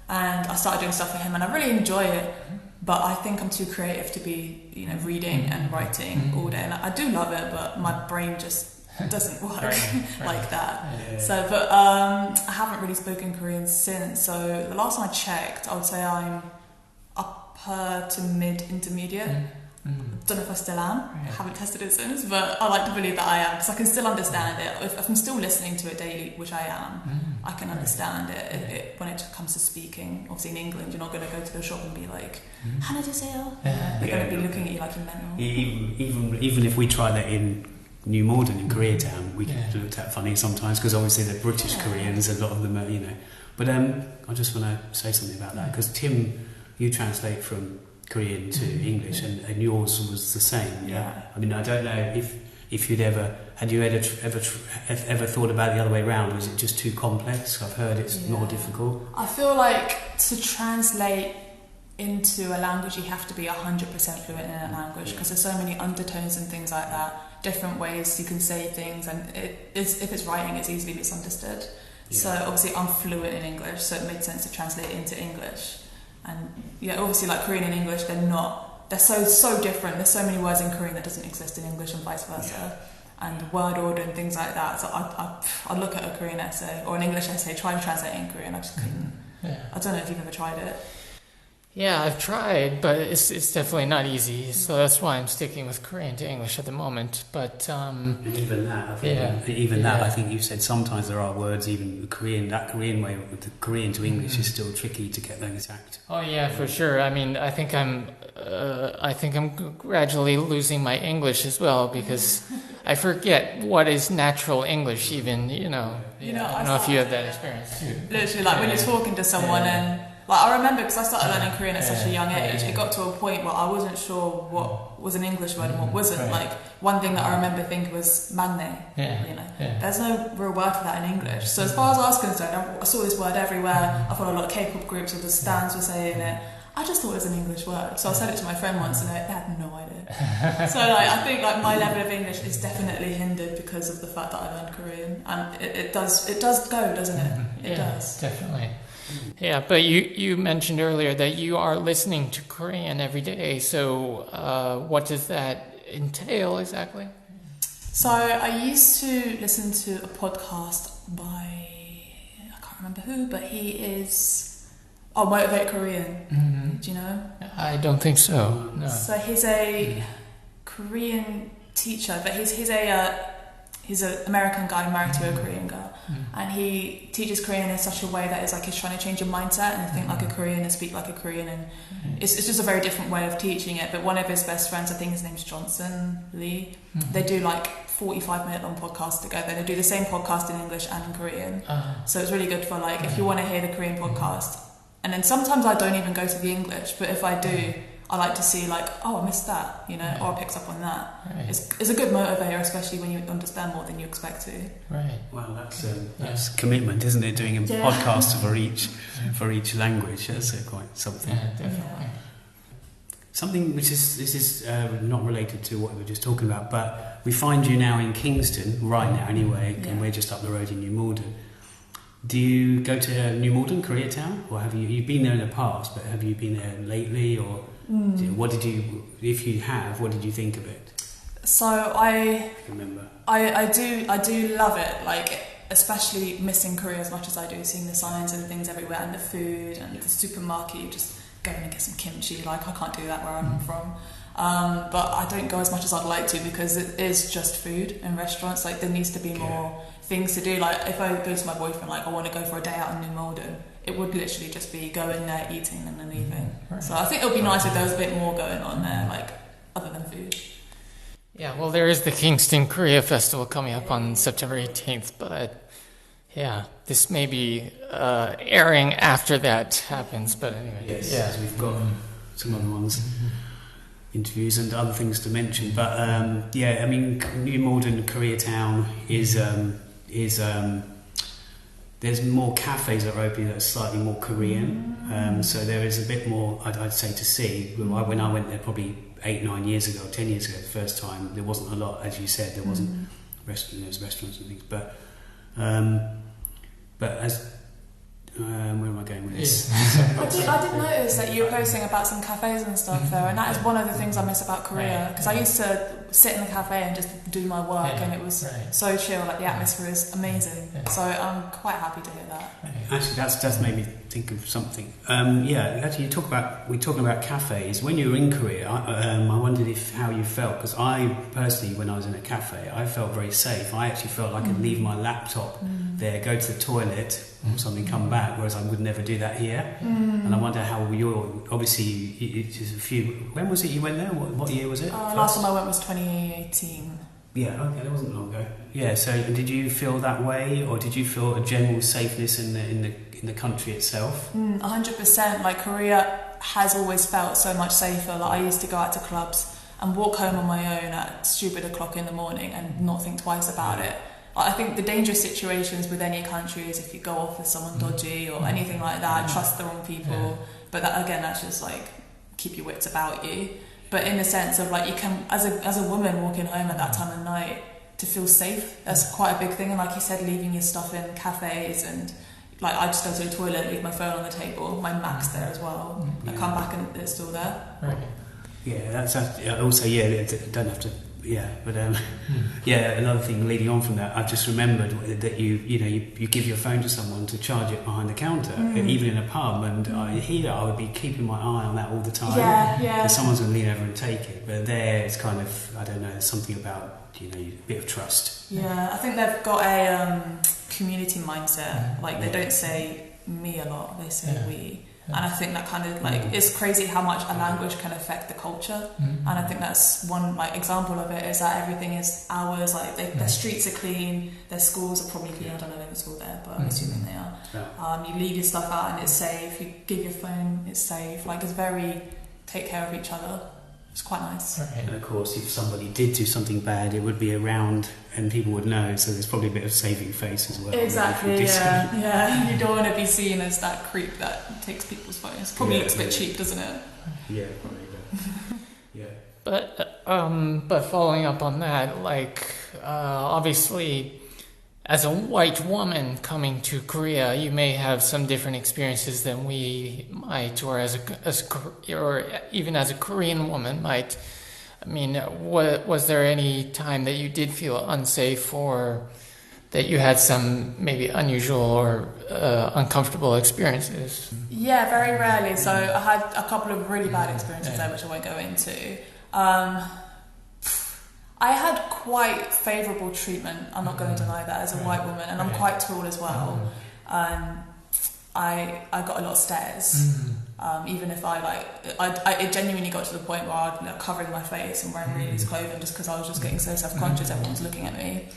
and I started doing stuff for him, and I really enjoy it, but I think I'm too creative to be, you know, reading and writing all day, and I do love it, but my brain just doesn't work like that. So, but I haven't really spoken Korean since. So the last time I checked, I would say I'm upper to mid-intermediate. Don't know if I still am. I haven't tested it since, but I like to believe that I am, because I can still understand it. If I'm still listening to it daily, which I am, I can understand it when it comes to speaking. Obviously in England, you're not going to go to the shop and be like, "How do you say it?" They're going to be looking at you like you're mental. Even if we try that in New Malden in Koreatown, we get looked at funny sometimes, because obviously they're British Koreans, a lot of them are, you know. But I just want to say something about that, because Tim, you translate from Korean to English, and yours was the same. I mean, I don't know if you'd ever thought about it the other way around. Was it just too complex? I've heard it's more difficult. I feel like to translate into a language, you have to be 100% fluent in a language, because there's so many undertones and things like that, different ways you can say things, and if it's writing, it's easily misunderstood. So obviously I'm fluent in English, so it made sense to translate it into English. And obviously like Korean and English, they're so different. There's so many words in Korean that doesn't exist in English, and vice versa. And word order and things like that. So I look at a Korean essay or an English essay, try to translate it in Korean, I just couldn't. I don't know if you've ever tried it. Yeah, I've tried, but it's definitely not easy. So that's why I'm sticking with Korean to English at the moment. But and even that, I think you said sometimes there are words, even Korean way, with the Korean to English is still tricky to get them exact. Oh yeah, for sure. I mean, I think I'm gradually losing my English as well, because I forget what is natural English. Even I don't know if you have that experience. Literally, like when you're talking to someone and Like, I remember, because I started learning Korean at such a young age, it got to a point where I wasn't sure what was an English word and what wasn't. Like, one thing that I remember thinking was manne, you know. There's no real word for that in English. So as far as I was concerned, I saw this word everywhere. I followed a lot of K-pop groups, or the stands were saying it. I just thought it was an English word. So I said it to my friend once, and they had no idea. So like, I think like my level of English is definitely hindered because of the fact that I learned Korean. And it does go, doesn't it? It does. Definitely. Yeah, but you mentioned earlier that you are listening to Korean every day. So what does that entail exactly? So I used to listen to a podcast by, I can't remember who, but he is... Motivate Korean. Do you know? I don't think so. No. So he's a Korean teacher, but he's an American guy married to a Korean girl, and he teaches Korean in such a way that it's like he's trying to change your mindset and think like a Korean and speak like a Korean, and it's just a very different way of teaching it. But one of his best friends, I think his name's Johnson Lee, they do like 45-minute long podcasts together. They do the same podcast in English and in Korean, so it's really good for like if you want to hear the Korean podcast. And then sometimes I don't even go to the English, but if I do, I like to see like, oh, I missed that, you know, or I picked up on that. It's a good motivator, especially when you understand more than you expect to. Right. Well, that's commitment, isn't it? Doing a podcast for each language. That's quite something. Yeah, definitely. Something which is not related to what we were just talking about, but we find you now in Kingston right now anyway, and we're just up the road in New Malden. Do you go to New Malden, Koreatown, or have you've been there in the past? But have you been there lately, or what did you? If you have, what did you think of it? So I remember. I do love it. Like especially missing Korea as much as I do, seeing the signs and things everywhere, and the food and the supermarket. You just go in and get some kimchi. Like I can't do that where I'm from. But I don't go as much as I'd like to because it is just food in restaurants. Like there needs to be more things to do. Like if I go to my boyfriend, like I want to go for a day out in New Malden, it would literally just be going there, eating, and then leaving. So I think it would be nice if there was a bit more going on there, like other than food. Yeah, well, there is the Kingston Korea Festival coming up on September 18th, but yeah, this may be airing after that happens. But anyway, yes, we've got some other ones. Interviews and other things to mention, but I mean, New Malden, Koreatown is there's more cafes that are opening that are slightly more Korean, so there is a bit more I'd say to see. When I went there probably 8-9 years ago, 10 years ago, the first time, there wasn't a lot, as you said, there wasn't there's restaurants and things, but as where am I going with this? I did notice that you were posting about some cafes and stuff there, and that is one of the things I miss about Korea, because I used to sit in the cafe and just do my work, and it was so chill. Like the atmosphere is amazing, so I'm quite happy to hear that. Actually, that's made me think of something. Actually, we're talking about cafes. When you were in Korea, I wondered how you felt, because I personally, when I was in a cafe, I felt very safe. I actually felt like I could leave my laptop there, go to the toilet or something, come back, whereas I would never do that here. And I wonder how obviously it's a few. When was it you went there? What year was it? Last time I went was 2018. Yeah, okay, that wasn't long ago. Yeah, so did you feel that way, or did you feel a general safeness in the country itself? 100%. Like Korea has always felt so much safer. Like I used to go out to clubs and walk home on my own at stupid o'clock in the morning and not think twice about it. I think the dangerous situations with any country is if you go off with someone dodgy or anything like that, trust the wrong people. But that, again, that's just like keep your wits about you. But in the sense of like you can, as a woman walking home at that time of night, to feel safe, that's quite a big thing. And like you said, leaving your stuff in cafes, and like I just go to the toilet, leave my phone on the table, my Mac's there as well. I come back and it's still there. Right. Yeah, that's also don't have to. Yeah, but another thing leading on from that, I've just remembered that you give your phone to someone to charge it behind the counter, even in a pub, and I would be keeping my eye on that all the time. Yeah. Because someone's going to lean over and take it, but there it's kind of, I don't know, there's something about a bit of trust. Yeah, I think they've got a community mindset. Like they don't say me a lot, they say we. And I think that kind of like it's crazy how much a language can affect the culture. And I think that's one like example of it is that everything is ours. Like their streets are clean, their schools are probably clean. I don't know if there's a school there, but I'm assuming they are. You leave your stuff out and it's safe. You give your phone, it's safe. Like it's very take care of each other. It's quite nice. Right. And of course, if somebody did do something bad, it would be around and people would know. So there's probably a bit of saving face as well. Exactly. Yeah. You don't want to be seen as that creep that takes people's phones. Probably looks a bit cheap, doesn't it? Yeah, probably. Yeah. But following up on that, like obviously, as a white woman coming to Korea, you may have some different experiences than we might, or or even as a Korean woman might. I mean, was there any time that you did feel unsafe, or that you had some maybe unusual or uncomfortable experiences? Yeah, very rarely. So I had a couple of really bad experiences there, which I won't go into. I had quite favourable treatment, I'm not going to deny that, as a white woman, and I'm quite tall as well. I got a lot of stares, even if it genuinely got to the point where I'd covering my face and wearing really loose clothing just because I was just getting so self-conscious, everyone was looking at me.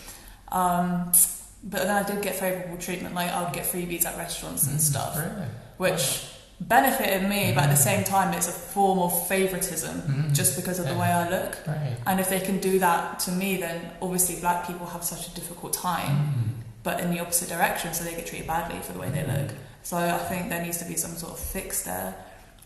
But then I did get favourable treatment, like I would get freebies at restaurants and stuff, which benefited me, but at the same time it's a form of favoritism just because of the way I look. And if they can do that to me, then obviously black people have such a difficult time, but in the opposite direction, so they get treated badly for the way they look. So I think there needs to be some sort of fix there.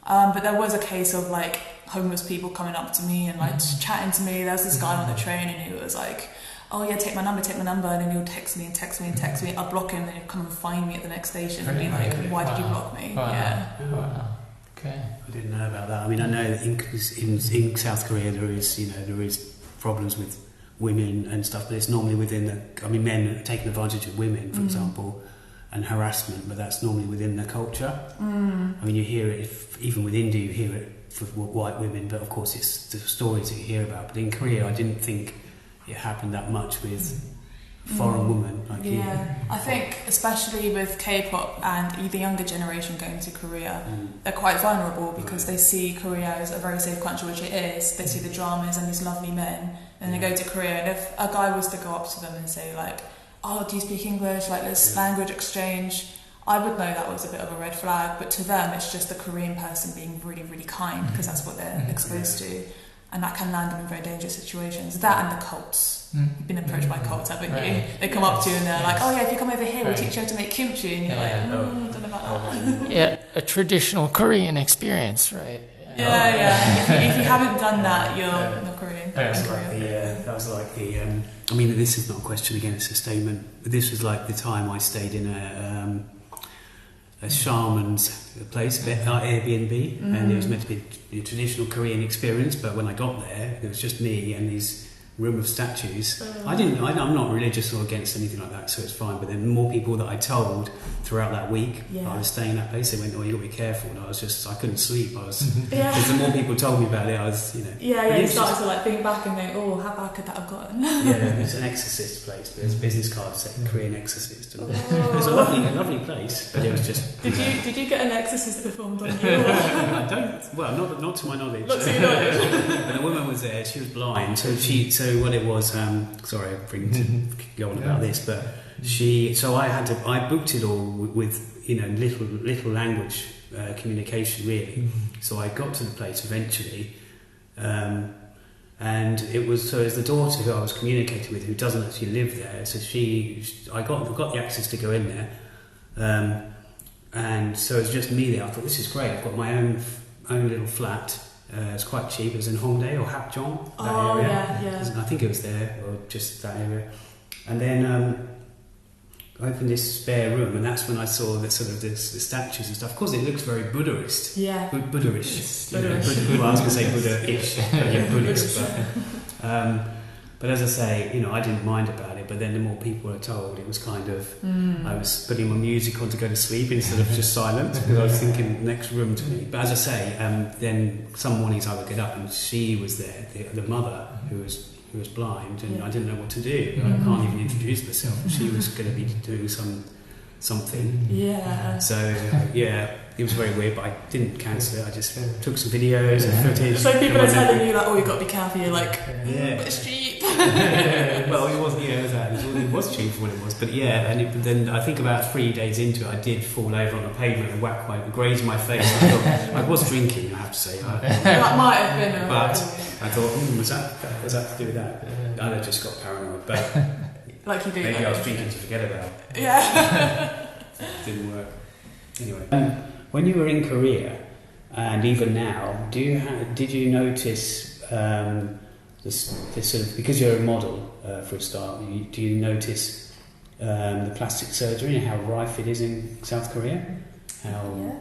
But there was a case of like homeless people coming up to me and like chatting to me. There was this guy on the train and he was like, oh yeah, take my number, and then he'll text me. I'll block him, and then he'll come and find me at the next station and be like, why did you block me? Wow. Okay. I didn't know about that. I mean, I know that in South Korea there is problems with women and stuff, but it's normally within men taking advantage of women, for example, and harassment, but that's normally within the culture. I mean, you hear it, even with India, you hear it for white women, but of course it's the stories that you hear about. But in Korea, I didn't think it happened that much with foreign women like you. I think especially with K-pop and the younger generation going to Korea, they're quite vulnerable because they see Korea as a very safe country, which it is. They see the dramas and these lovely men, and they go to Korea, and if a guy was to go up to them and say like, oh, do you speak English, like this language exchange, I would know that was a bit of a red flag, but to them it's just the Korean person being really, really kind because that's what they're exposed to. And that can land them in very dangerous situations. That and the cults. You've been approached by cults, haven't you? They come up to you and they're like, oh yeah, if you come over here, we'll teach you how to make kimchi. And you're like, I don't know about that. Yeah, a traditional Korean experience, right? If you haven't done that, you're not Korean. That was like the. I mean, this is not a question again; it's a statement. But this was like the time I stayed in a shaman's place, Airbnb, and it was meant to be a traditional Korean experience. But when I got there, it was just me and these room of statues. I'm not religious or against anything like that, so it's fine. But then more people that I told throughout that week, I was staying in that place. They went, "Oh, you got to be careful." And I couldn't sleep. Because the more people told me about it, I was, you started to like think back and think, "Oh, how bad could that have gotten?" It's an exorcist place. But there's business cards saying Korean exorcist. And it's a lovely place, but it was just. Did you get an exorcist performed on you? I don't. Well, not to my knowledge. Not to your knowledge. But the woman was there. She was blind, so what it was. Sorry, I'm bringing to go on about this, but I booked it all with little language communication really. So I got to the place eventually, and it was the daughter who I was communicating with, who doesn't actually live there. So I got the access to go in there, and so it was just me there. I thought, this is great. I've got my own little flat. It's quite cheap. It was in Hongdae or Hapjeong, that area. I think it was there, or just that area. And then I opened this spare room, and that's when I saw the statues and stuff. Of course, it looks very Buddhist. Yeah. Buddha-ish. Well, I was going to say Buddha-ish, but Buddhist. But as I say, I didn't mind about it. But then the more people were told, it was kind of I was putting my music on to go to sleep instead of just silence, because I was thinking next room to me. But as I say, then some mornings I would get up and she was there, the mother who was blind, and I didn't know what to do. I can't even introduce myself. She was going to be doing some something. Yeah. So yeah, it was very weird, but I didn't cancel it. I just took some videos and footage. So people are telling you like, oh, you got to be careful. You're like, but it's cheap. Well, it wasn't. Yeah, it was cheap for what it was. But yeah, and then I think about 3 days into it, I did fall over on the pavement and graze my face. I was drinking, I have to say. That might have been. But I thought, was that to do with that? I just got paranoid. But like you do. Maybe I was drinking to forget about it. Yeah. Didn't work. Anyway, when you were in Korea, and even now, did you notice this sort of, because you're a model for a start, do you notice the plastic surgery and how rife it is in South Korea? How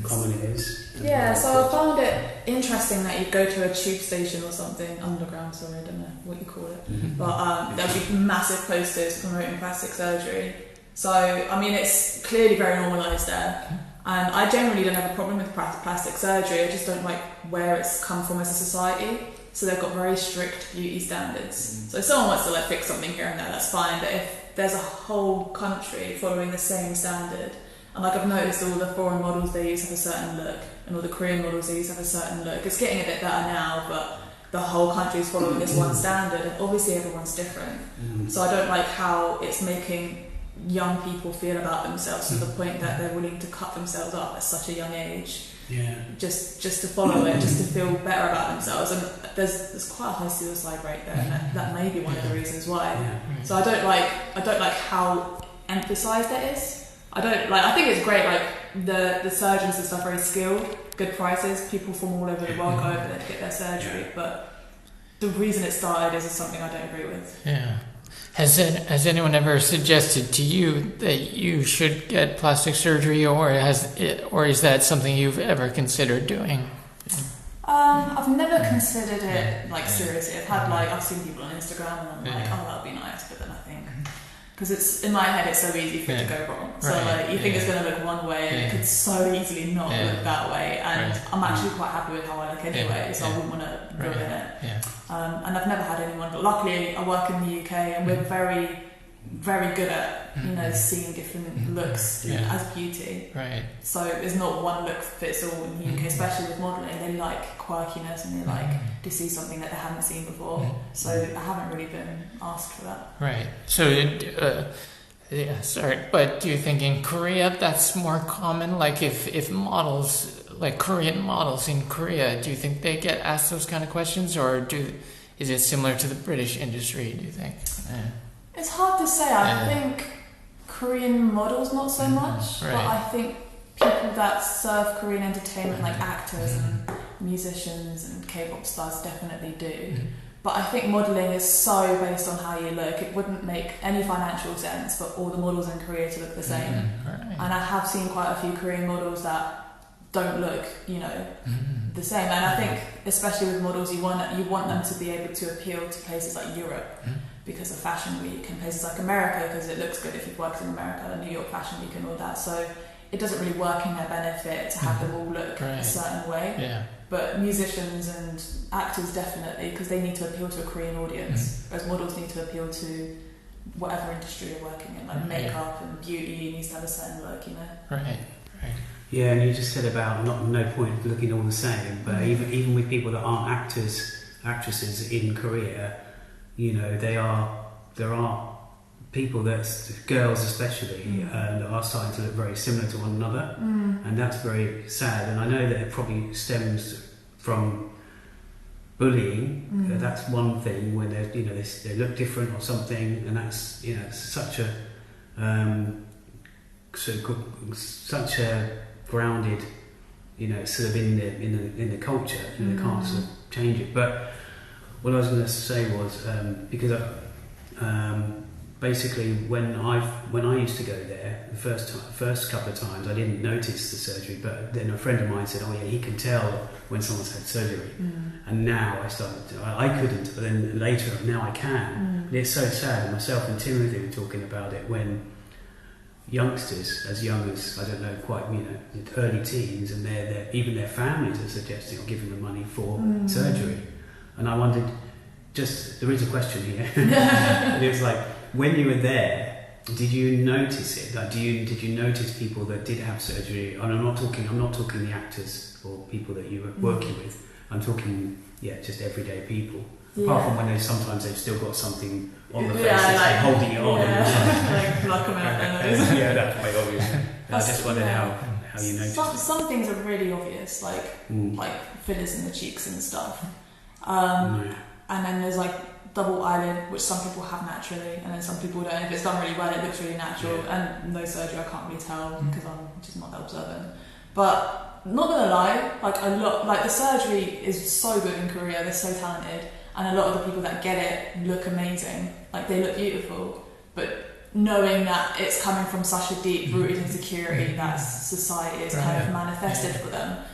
common it is? Yeah, so I found it interesting that you'd go to a tube station or something, underground, sorry, I don't know what you call it, but there'd be massive posters promoting plastic surgery. So, I mean, it's clearly very normalised there. And I generally don't have a problem with plastic surgery, I just don't like where it's come from as a society. So they've got very strict beauty standards. So if someone wants to like fix something here and there, that's fine. But if there's a whole country following the same standard, and like I've noticed all the foreign models they use have a certain look, and all the Korean models they use have a certain look. It's getting a bit better now, but the whole country's following this one standard, and obviously everyone's different. So I don't like how it's making young people feel about themselves to the point that they're willing to cut themselves up at such a young age. Yeah. Just to follow it, just to feel better about themselves, and there's quite a high suicide rate there, and that may be one of the reasons why. Yeah. So I don't like how emphasised it is. I think it's great, like the surgeons and stuff, very skilled, good prices, people from all over the world go over there to get their surgery, but the reason it started is something I don't agree with. Yeah. Has anyone ever suggested to you that you should get plastic surgery, or is that something you've ever considered doing? I've never considered it like seriously. I've seen people on Instagram and I'm like, oh, that'd be nice, but then I think, because it's in my head, it's so easy for it to go wrong. So like you think it's going to look one way, and it could so easily not look that way. And I'm actually quite happy with how I look anyway, so I wouldn't want to ruin it. And I've never had anyone, but luckily I work in the UK, and we're very, very good at seeing different looks as beauty. Right. So there's not one look fits all in the UK, especially with modelling. They like quirkiness, and they like to see something that they haven't seen before. So I haven't really been asked for that. Right. So, but do you think in Korea that's more common? Like if models, like Korean models in Korea, do you think they get asked those kind of questions, or is it similar to the British industry, do you think? It's hard to say. I think Korean models not so much, but I think people that serve Korean entertainment, like actors and musicians and K-pop stars, definitely do. But I think modelling is so based on how you look, it wouldn't make any financial sense for all the models in Korea to look the same. And I have seen quite a few Korean models that don't look, the same. And I think, especially with models, you want them to be able to appeal to places like Europe because of Fashion Week, and places like America because it looks good if you've worked in America, New York Fashion Week and all that. So it doesn't really work in their benefit to have them all look a certain way. Yeah. But musicians and actors definitely, because they need to appeal to a Korean audience, whereas models need to appeal to whatever industry you're working in, like makeup and beauty needs to have a certain look, Right. Yeah, and you just said about no point looking all the same, but even with people that aren't actresses in Korea, there are people girls especially, that are starting to look very similar to one another, and that's very sad. And I know that it probably stems from bullying. That's one thing when they look different or something, and that's such a such a grounded, sort of in the culture, and they can't sort of change it. But what I was going to say was because basically when I used to go there the first couple of times, I didn't notice the surgery, but then a friend of mine said, "Oh yeah, he can tell when someone's had surgery." And now I couldn't, but then later now I can. And it's so sad. And myself and Timothy were talking about it when youngsters as young as, I don't know, quite early teens, and even their families are suggesting or giving them money for surgery. And I wondered, there is a question here. And it's like, when you were there, did you notice it? Like, did you notice people that did have surgery? And I'm not talking the actors or people that you were working with. I'm talking, just everyday people. Apart from when sometimes they've still got something on the face, like holding it on. Like pluck them out their nose. Yeah, that's quite obvious. I just wondered how you noticed. Some things are really obvious, like fillers in the cheeks and stuff. And then there's like double eyelid, which some people have naturally, and then some people don't. If it's done really well, it looks really natural. And no surgery, I can't really tell because I'm just not that observant. But not gonna lie, the surgery is so good in Korea. They're so talented, and a lot of the people that get it look amazing. Like they look beautiful, but knowing that it's coming from such a deep-rooted insecurity that society is kind of manifested for them,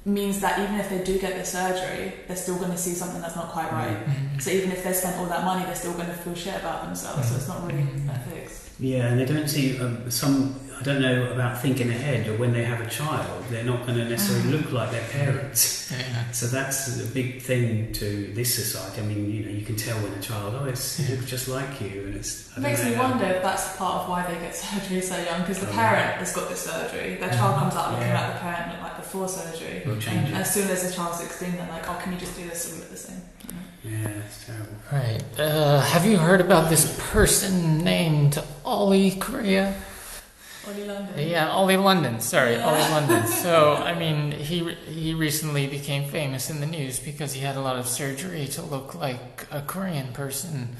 means that even if they do get the surgery, they're still going to see something that's not quite right. So even if they spent all that money, they're still going to feel shit about themselves. So it's not really that fixed. Yeah, and they don't see I don't know about thinking ahead, or when they have a child, they're not going to necessarily look like their parents. So that's a big thing to this society. I mean, you can tell when a child, it looks just like you, and it makes me wonder if that's part of why they get surgery so young, because the parent has got the surgery, their child comes out looking like the parent looked like before surgery, and as soon as the child's 16, they're like, can you just do this so we look the same? Yeah, it's terrible. Right. Have you heard about this person named Ollie Korea? Ollie London. Yeah, Ollie London. Sorry, Ollie London. So, I mean, he recently became famous in the news because he had a lot of surgery to look like a Korean person,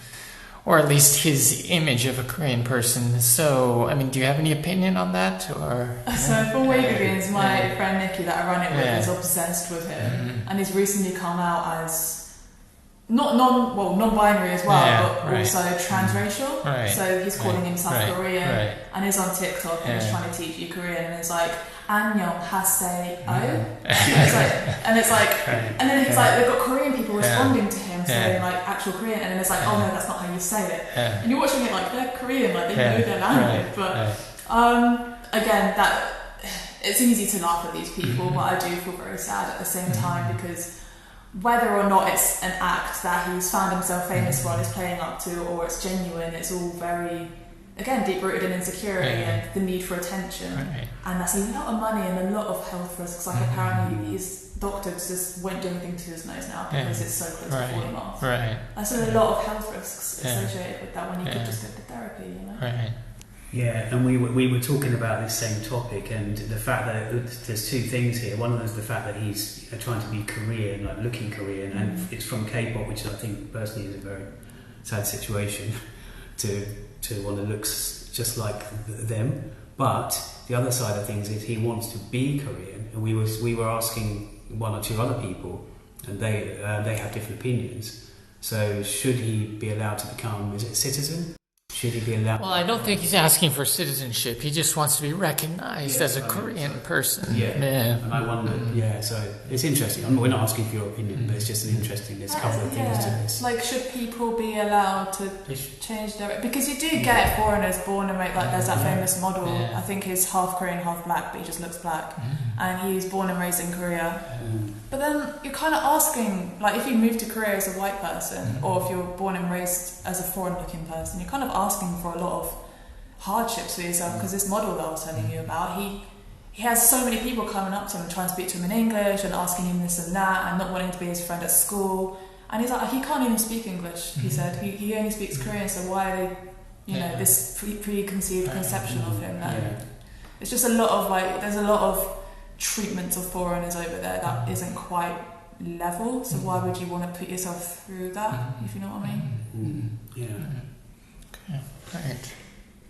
or at least his image of a Korean person. So, I mean, do you have any opinion on that, or? So, for Wavy my friend Nikki that I run it with is obsessed with him, and he's recently come out as non-binary as well, but also transracial. So he's calling himself Korean, and he's on TikTok and he's trying to teach you Korean, and it's like Annyeong Haseo, and then he's like they've got Korean people responding to him saying like actual Korean, and then it's like no, that's not how you say it, and you're watching it like they're Korean, like they know their language, but again, that it's easy to laugh at these people, but I do feel very sad at the same time, because whether or not it's an act that he's found himself famous for and is playing up to, or it's genuine, it's all very, again, deep-rooted in insecurity and the need for attention. And that's a lot of money and a lot of health risks. Like apparently his doctors just won't do anything to his nose now because it's so close to falling off. That's a lot of health risks associated with that when you could just go to therapy, Yeah, and we were talking about this same topic, and the fact that there's two things here. One of them is the fact that he's trying to be Korean, like looking Korean, and it's from K-pop, which I think personally is a very sad situation to want to look just like them. But the other side of things is he wants to be Korean, and we were asking one or two other people, and they have different opinions. So should he be allowed to become, is it a citizen? Should he be allowed? Well, I don't think he's asking for citizenship. He just wants to be recognized as a Korean person. And I wonder, so it's interesting. We're not asking for your opinion, but it's just an interesting, there's a couple of things to this. Like, should people be allowed to change their... Because you do get foreigners born and raised, like there's that famous model, I think he's half Korean, half black, but he just looks black. And he's born and raised in Korea. But then you're kind of asking, like if you move to Korea as a white person, or if you're born and raised as a foreign-looking person, you're kind of asking for a lot of hardships for yourself, because this model that I was telling you about, he has so many people coming up to him and trying to speak to him in English and asking him this and that and not wanting to be his friend at school. And he's like, he can't even speak English, he said. He only speaks Korean, so why are they, this preconceived conception of him? It's just a lot of, like, there's a lot of treatments of foreigners over there that isn't quite level, so why would you want to put yourself through that, if you know what I mean? Okay, right.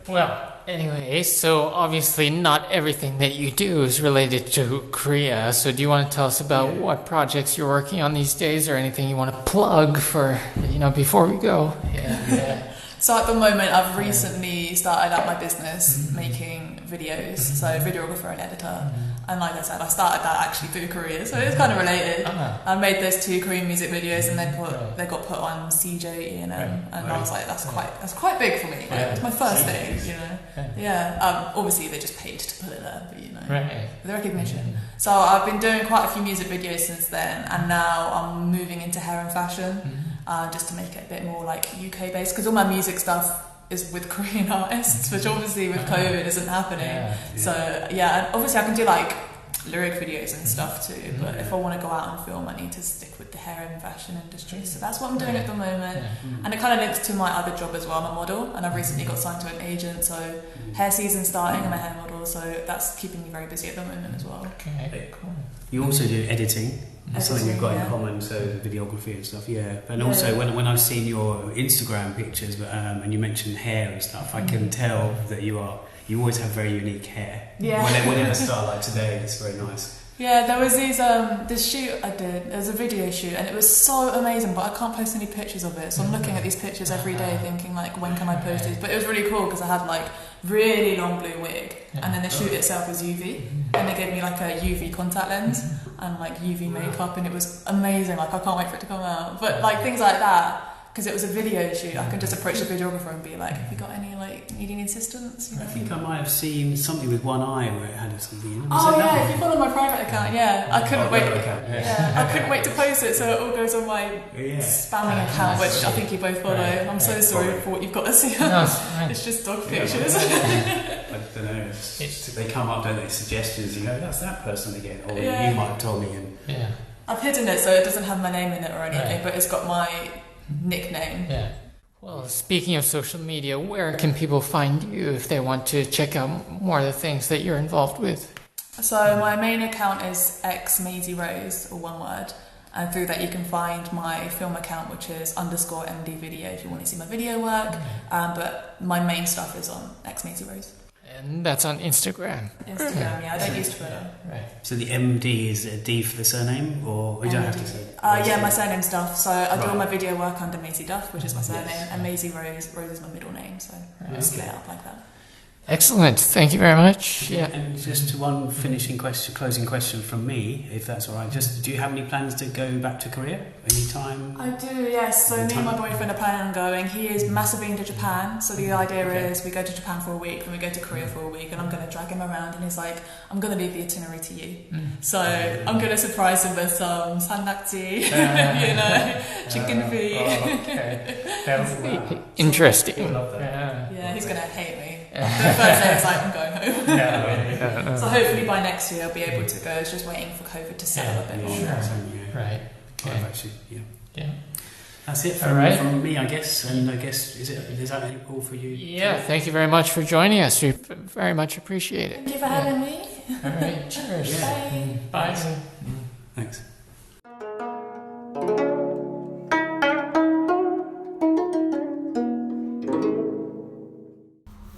Well, anyway, so obviously not everything that you do is related to Korea, so do you want to tell us about what projects you're working on these days, or anything you want to plug for, before we go? So at the moment, I've recently started up my business making videos, so videographer and editor. And like I said, I started that actually through Korea, so it's kind of related. I made those 2 Korean music videos, and they got put on CJ and I was like, that's quite big for me. Like, it's my first thing, obviously they just paid to put it there, but the recognition. So I've been doing quite a few music videos since then, and now I'm moving into hair and fashion. Just to make it a bit more like UK based, because all my music stuff is with Korean artists, which obviously with COVID isn't happening. Yeah. So yeah, and obviously I can do like lyric videos and stuff too, but if I want to go out and film, I need to stick with the hair and fashion industry. So that's what I'm doing at the moment. And it kind of links to my other job as well. I'm a model, and I've recently got signed to an agent, so hair season starting. I'm a hair model, so that's keeping me very busy at the moment as well. Okay, cool. You also do editing. That's something we've got in yeah. common, so videography and stuff, yeah. And also, when I've seen your Instagram pictures, and you mentioned hair and stuff, I can tell that you always have very unique hair. Yeah. Whenever a style like today, it's very nice. Yeah, there was this shoot I did. It was a video shoot, and it was so amazing, but I can't post any pictures of it. So I'm looking at these pictures every day, thinking like, when can I post these? But it was really cool because I had like really long blue wig, and then the shoot itself was UV, and they gave me like a UV contact lens and like UV makeup, and it was amazing. Like I can't wait for it to come out. But like things like that. Because it was a video shoot, I can just approach the videographer and be like, have you got any, like, needing assistance? You know? I think I might have seen something with one eye where it had something. If you follow my private account, I couldn't wait. I couldn't wait to post it, so it all goes on my spamming account, which I think you both follow. I'm so sorry for what you've got to see. It's just dog pictures. I don't know. They come up, don't they? Suggestions. You know, that's that person again, or you might have told me. And I've hidden it so it doesn't have my name in it or anything, but it's got my nickname. Yeah. Well, speaking of social media, where can people find you if they want to check out more of the things that you're involved with? So my main account is Maisie Rose, or one word, and through that you can find my film account, which is _MD video if you want to see my video work. But my main stuff is on Maisie Rose. And that's on Instagram. I don't use Twitter. Right. So the MD is a D for the surname, or you don't have to say? My surname's Duff. So I do all my video work under Maisie Duff, which is my surname, and Maisie Rose is my middle name. So I split it up like that. Excellent. Thank you very much. Yeah. And just one closing question from me, if that's all right. Just, do you have any plans to go back to Korea anytime? I do, yes. So me and my boyfriend are planning on going. He is massively into Japan. So the idea is we go to Japan for a week, and we go to Korea for a week, and I'm going to drag him around, and he's like, I'm going to leave the itinerary to you. So I'm going to surprise him with some sandakji, chicken feet. Interesting. Yeah, he's going to hate me. The first day is like, I'm going home. So hopefully by next year I'll be able to go. It's just waiting for COVID to settle a bit more. Right. Okay. Yeah. That's it from me, I guess. And I guess, is that all for you? Yeah, thank you very much for joining us. We very much appreciate it. Thank you for having me. All right, cheers. Bye. Thanks.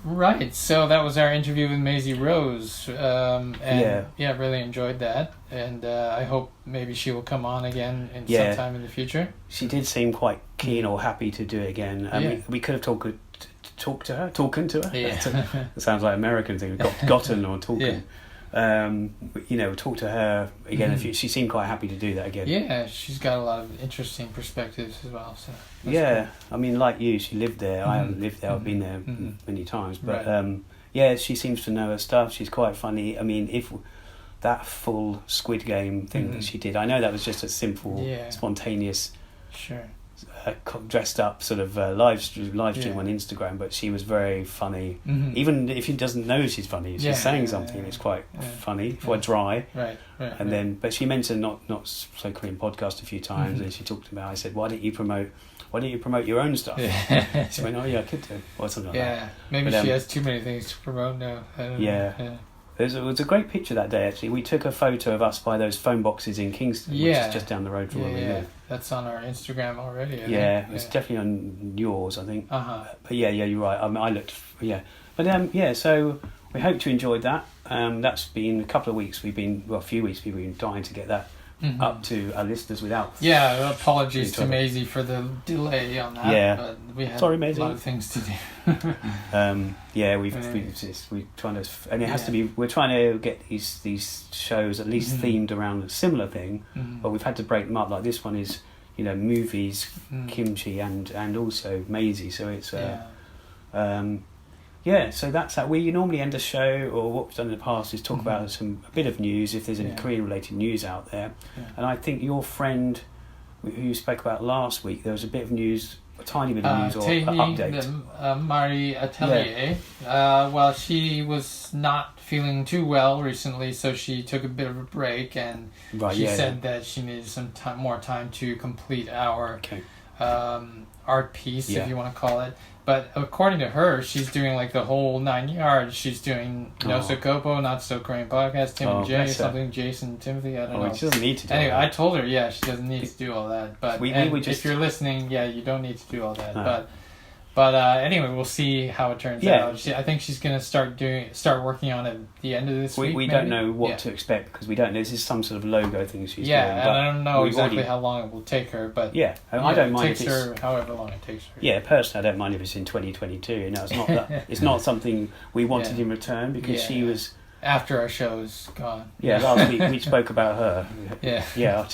Right, so that was our interview with Maisie Rose, really enjoyed that, and I hope maybe she will come on again sometime in the future. She did seem quite keen or happy to do it again. We could have talked to her. It sounds like an American thing. Gotten or talking. Talk to her again. If she seemed quite happy to do that again. Yeah, she's got a lot of interesting perspectives as well. So cool. I mean, like you, she lived there. I haven't lived there. I've been there many times, but she seems to know her stuff. She's quite funny. I mean, if that full Squid Game thing that she did, I know that was just a simple, spontaneous, dressed up sort of live stream on Instagram, but she was very funny. Even if she doesn't know she's funny, she's saying something that's quite funny, quite dry. But she mentioned not so Korean podcast a few times, and she talked about. I said, why don't you promote your own stuff? She went, I could do, or something like that. Maybe she has too many things to promote now. I don't know. It was a great picture that day, actually. We took a photo of us by those phone boxes in Kingston, which is just down the road from where we live. That's on our Instagram already. It's definitely on yours, I think. But you're right. I looked, But so we hope you enjoyed that. That's been a couple of weeks. A few weeks we've been dying to get that up to our listeners without. Apologies to Maisie for the delay on that. But we had a lot of things to do. We're trying to, and it has to be. We're trying to get these shows at least themed around a similar thing, but we've had to break them up. Like this one is, movies, kimchi, and also Maisie. So it's so that's that. We normally end a show, or what we've done in the past is talk about a bit of news, if there's any Korean-related news out there. And I think your friend, who you spoke about last week, there was a bit of news a tiny bit of news or TAEHEE, update. Marie Atelier. Well, she was not feeling too well recently, so she took a bit of a break, and she said that she needed some more time to complete our art piece, if you want to call it. But according to her, she's doing like the whole 9 yards. She's doing No So Kopo, Not So Korean Podcast, Tim and Jay, something, Jason, Timothy, I don't know. She doesn't need to do anyway, all that. I told her, she doesn't need to do all that. But if you're listening, you don't need to do all that. No. But anyway, we'll see how it turns out. I think she's going to start working on it at the end of this week. We don't know what to expect because we don't know. This is some sort of logo thing she's doing. Yeah, and I don't know exactly how long it will take her. But I don't mind if it takes her however long it takes her. Yeah, personally, I don't mind if it's in 2022. You know, it's not that. It's not something we wanted in return because she was after our show's gone. Yeah, last week we spoke about her. Yeah.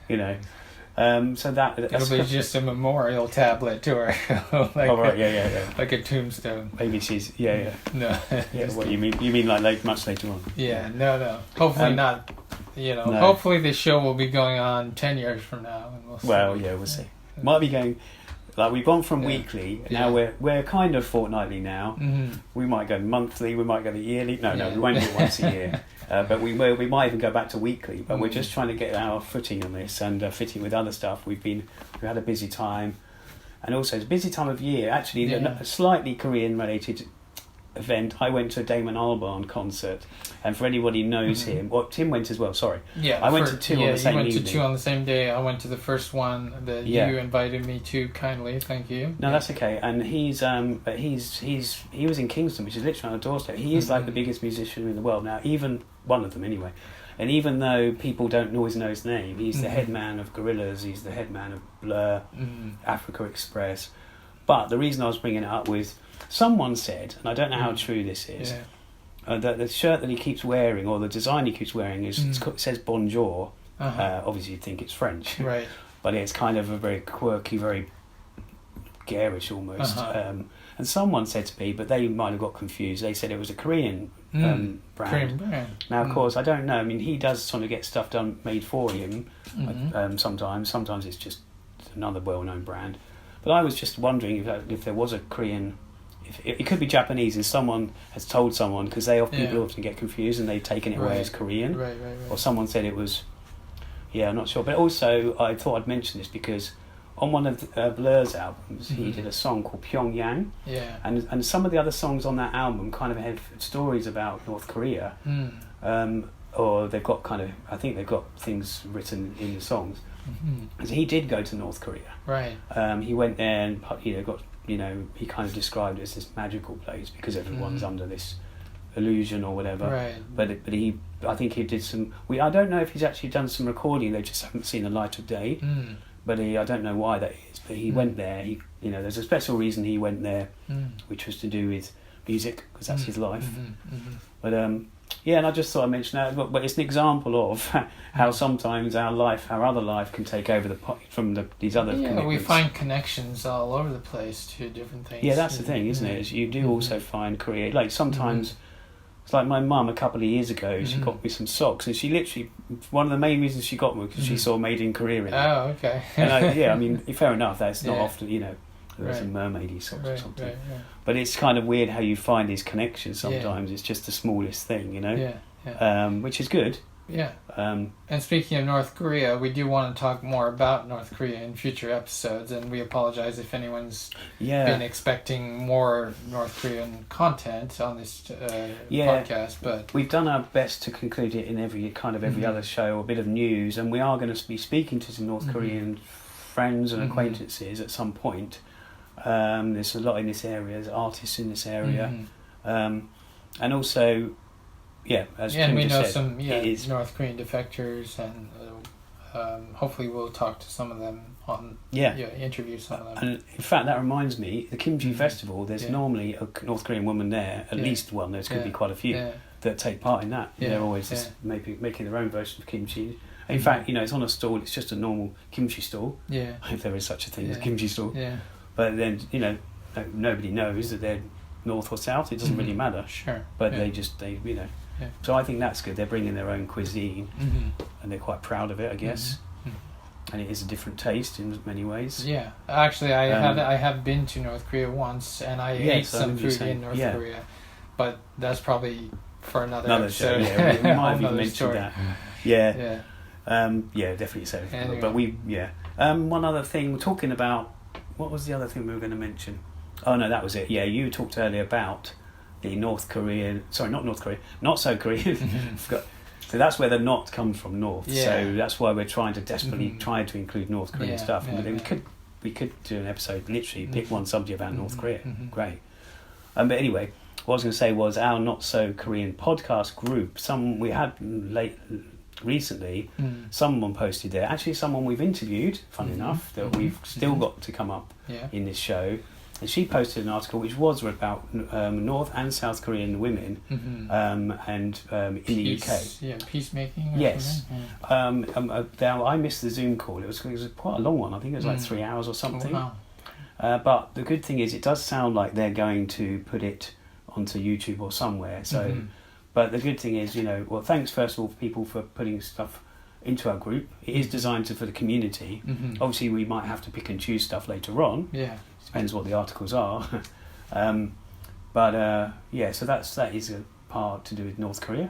You know. So it'll be just a memorial tablet to her, like a tombstone. Maybe she's No. What you mean? You mean like much later on? Yeah, no. Hopefully not. You know, hopefully this show will be going on 10 years from now, and we'll see. Well, we'll see. Might be going. Like we've gone from weekly, now we're kind of fortnightly now. Mm-hmm. We might go monthly, we might go yearly. No, we won't do it once a year. But we might even go back to weekly. But we're just trying to get our footing on this and fitting with other stuff. We've had a busy time, and also it's a busy time of year. Actually, a slightly Korean related event. I went to a Damon Albarn concert, and for anybody who knows him, Tim went as well. Sorry, I went to two on the same evening. You went to two on the same day. I went to the first one that you invited me to kindly. Thank you. No, that's okay. And he was in Kingston, which is literally on the doorstep. He is like the biggest musician in the world now, even one of them anyway. And even though people don't always know his name, he's the head man of Gorillaz. He's the head man of Blur, Africa Express. But the reason I was bringing it up was someone said, and I don't know how true this is, that the shirt that he keeps wearing, or the design he keeps wearing, it says Bonjour. Obviously you'd think it's French. Right. But it's kind of a very quirky, very garish almost. And someone said to me, but they might have got confused, they said it was a Korean brand. Korean brand. Now, of course, I don't know. I mean, he does sort of get stuff made for him sometimes. Sometimes it's just another well-known brand. But I was just wondering if there was a Korean... It could be Japanese, and someone has told someone, because people often get confused and they've taken it away as Korean. Right. Or someone said it was... Yeah, I'm not sure. But also, I thought I'd mention this because on one of Blur's albums, he did a song called Pyongyang. Yeah. And some of the other songs on that album kind of had stories about North Korea. Or they've got I think they've got things written in the songs. So he did go to North Korea. Right. He went there and he kind of described it as this magical place because everyone's under this illusion or whatever. Right. But I think he did some. I don't know if he's actually done some recording. They just haven't seen the light of day. But I don't know why that is. But he went there. There's a special reason he went there, which was to do with music because that's his life. But and I just thought I'd mention that. But it's an example of how sometimes our other life can take over these other commitments. We find connections all over the place to different things. Yeah, that's the thing, isn't it? You do also find like sometimes. It's like my mum a couple of years ago, she got me some socks, and she literally, one of the main reasons she got me was because she saw Made in Korea in it. Oh, okay. And fair enough, that's not often, there's some mermaidy socks or something. Right. But it's kind of weird how you find these connections sometimes. It's just the smallest thing, which is good. Yeah. And speaking of North Korea, we do want to talk more about North Korea in future episodes, and we apologize if anyone's been expecting more North Korean content on this podcast. But we've done our best to conclude it in every other show, a bit of news, and we are going to be speaking to some North Korean friends and acquaintances at some point. There's a lot in this area, there's artists in this area, and also... as Kim we know said, some North Korean defectors, and hopefully we'll talk to some of them interview some of them. And in fact, that reminds me, the KIMJANG Festival. There's normally a North Korean woman there, at least one. There's going to be quite a few that take part in that. They're always just making their own version of kimchi. In fact, it's on a stall. It's just a normal kimchi stall. Yeah. If there is such a thing as a kimchi stall. Yeah. But then nobody knows that they're north or south. It doesn't really matter. Sure. But they So I think that's good. They're bringing their own cuisine, and they're quite proud of it, I guess. and it is a different taste in many ways. Yeah, actually, I have been to North Korea once, and I ate some food in North Korea, but that's probably for another show. episode. Yeah, we might have even mentioned story. that. Yeah. Yeah. Definitely so. Anyway. But one other thing, talking about, what was the other thing we were going to mention? Oh no, that was it. Yeah, you talked earlier about the not so Korean. Forgot. So that's where the not comes from, North. Yeah. So that's why we're trying to desperately try to include North Korean stuff. Yeah, We could do an episode, literally pick one subject about North Korea. Great. But anyway, what I was going to say was our Not So Korean podcast group. We had recently, someone posted there. Actually, someone we've interviewed, fun enough, that we've still got to come up in this show. And she posted an article which was about North and South Korean women in the UK. Yeah, peacemaking. Yes. Now I missed the Zoom call. It was quite a long one. I think it was like 3 hours or something. Wow. But the good thing is, it does sound like they're going to put it onto YouTube or somewhere. So, but the good thing is, thanks first of all, people, for putting stuff into our group. It is designed for the community. Obviously, we might have to pick and choose stuff later on. Yeah. Depends what the articles are. So that is a part to do with North Korea.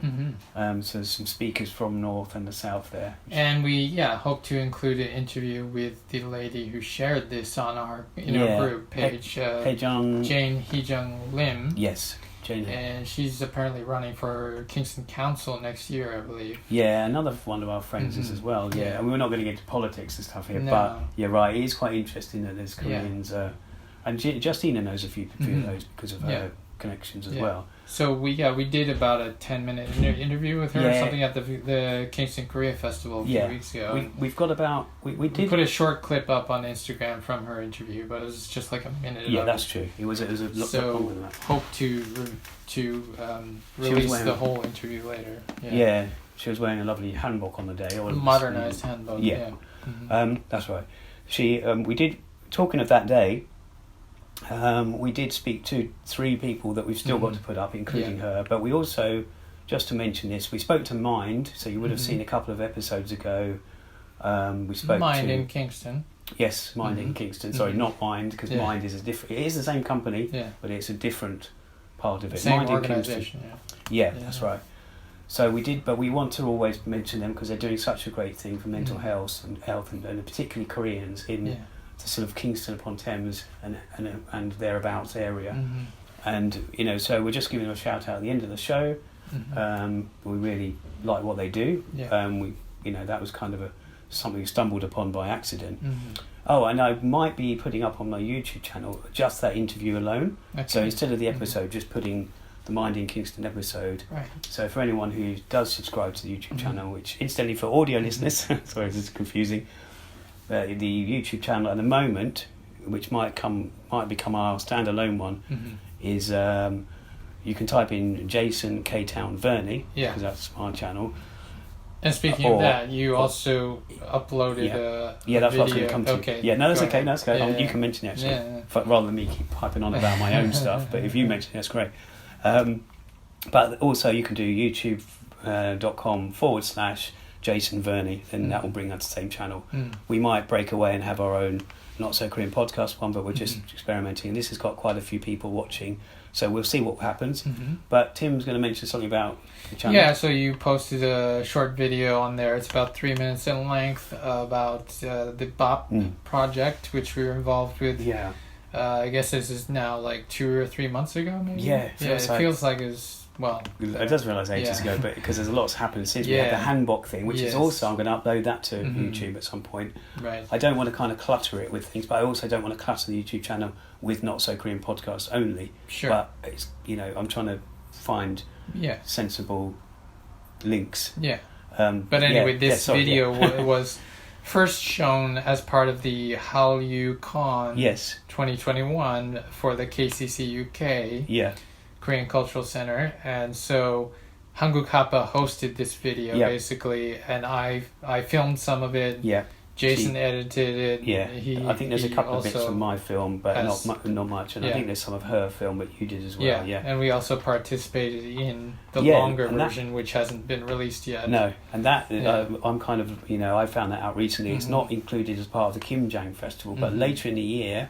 So there's some speakers from North and the South there. And we hope to include an interview with the lady who shared this on our group page, Jane Hee-jung Lim. Yes, Jane. And she's apparently running for Kingston Council next year, I believe. Yeah, another one of our friends is as well. Yeah, and we're not going to get into politics and stuff here, but you're right. It is quite interesting that there's Koreans. And Justina knows a few of those because of her connections as well. So we did about a 10-minute interview with her or something at the Kingston Korea Festival a few weeks ago. We've got about we put a short clip up on Instagram from her interview, but it was just like a minute. Yeah, that's true. It was a lot longer than that. Hope to release the whole interview later. Yeah, she was wearing a lovely hanbok on the day, or modernized hanbok. Yeah. That's right. We did, talking of that day. We did speak to 3 people that we've still got to put up, including her. But we also, just to mention this, we spoke to Mind. So you would have seen a couple of episodes ago. We spoke Mind to in Kingston. Yes, Mind in Kingston. Sorry, not Mind, because Mind is It is the same company, but it's a different part of it. Same Mind organisation. In Kingston. That's right. So we did, but we want to always mention them because they're doing such a great thing for mental health and particularly Koreans in. The sort of Kingston upon Thames and thereabouts area, and so we're just giving them a shout out at the end of the show. We really like what they do. That was kind of something we stumbled upon by accident. Oh, and I might be putting up on my YouTube channel just that interview alone. Okay. So instead of the episode, just putting the Mind in Kingston episode. Right. So for anyone who does subscribe to the YouTube channel, which incidentally for audio listeners, sorry, this is confusing. The YouTube channel at the moment, which might become our standalone one, is you can type in Jason K-Town Verney, because that's our channel. And speaking of that, you also uploaded a that's video. what I was going to come to. Okay. Yeah, no, that's okay. No, that's okay. You can mention it actually, rather than me keep piping on about my own stuff. But if you mention it, that's great. But also you can do youtube.com/Jason Verney, and that will bring us to the same channel. We might break away and have our own Not So Korean podcast one, but we're just experimenting. This has got quite a few people watching, so we'll see what happens. But Tim's going to mention something about the channel. Yeah, so you posted a short video on there. It's about 3 minutes in length about the BOP project, which we were involved with. Yeah. I guess this is now like 2 or 3 months ago, maybe? Yeah, it feels like it's... Well, I just realised ages ago, but because there's a lot's happened since we had the hanbok thing, which is also, I'm going to upload that to YouTube at some point. Right. I don't want to kind of clutter it with things, but I also don't want to clutter the YouTube channel with Not So Korean podcasts only. Sure. But it's, I'm trying to find sensible links. Yeah. But anyway, this video was first shown as part of the Hallyu Con 2021 for the KCCUK. Yeah. Korean Cultural Center, and so Hanguk Hapa hosted this video basically, and I filmed some of it. Jason edited it. Yeah, I think there's a couple of bits from my film, but not much. And I think there's some of her film, but you did as well. Yeah, and we also participated in the longer version, which hasn't been released yet. No, and that I'm kind of, I found that out recently. It's not included as part of the KIMJANG Festival, but later in the year,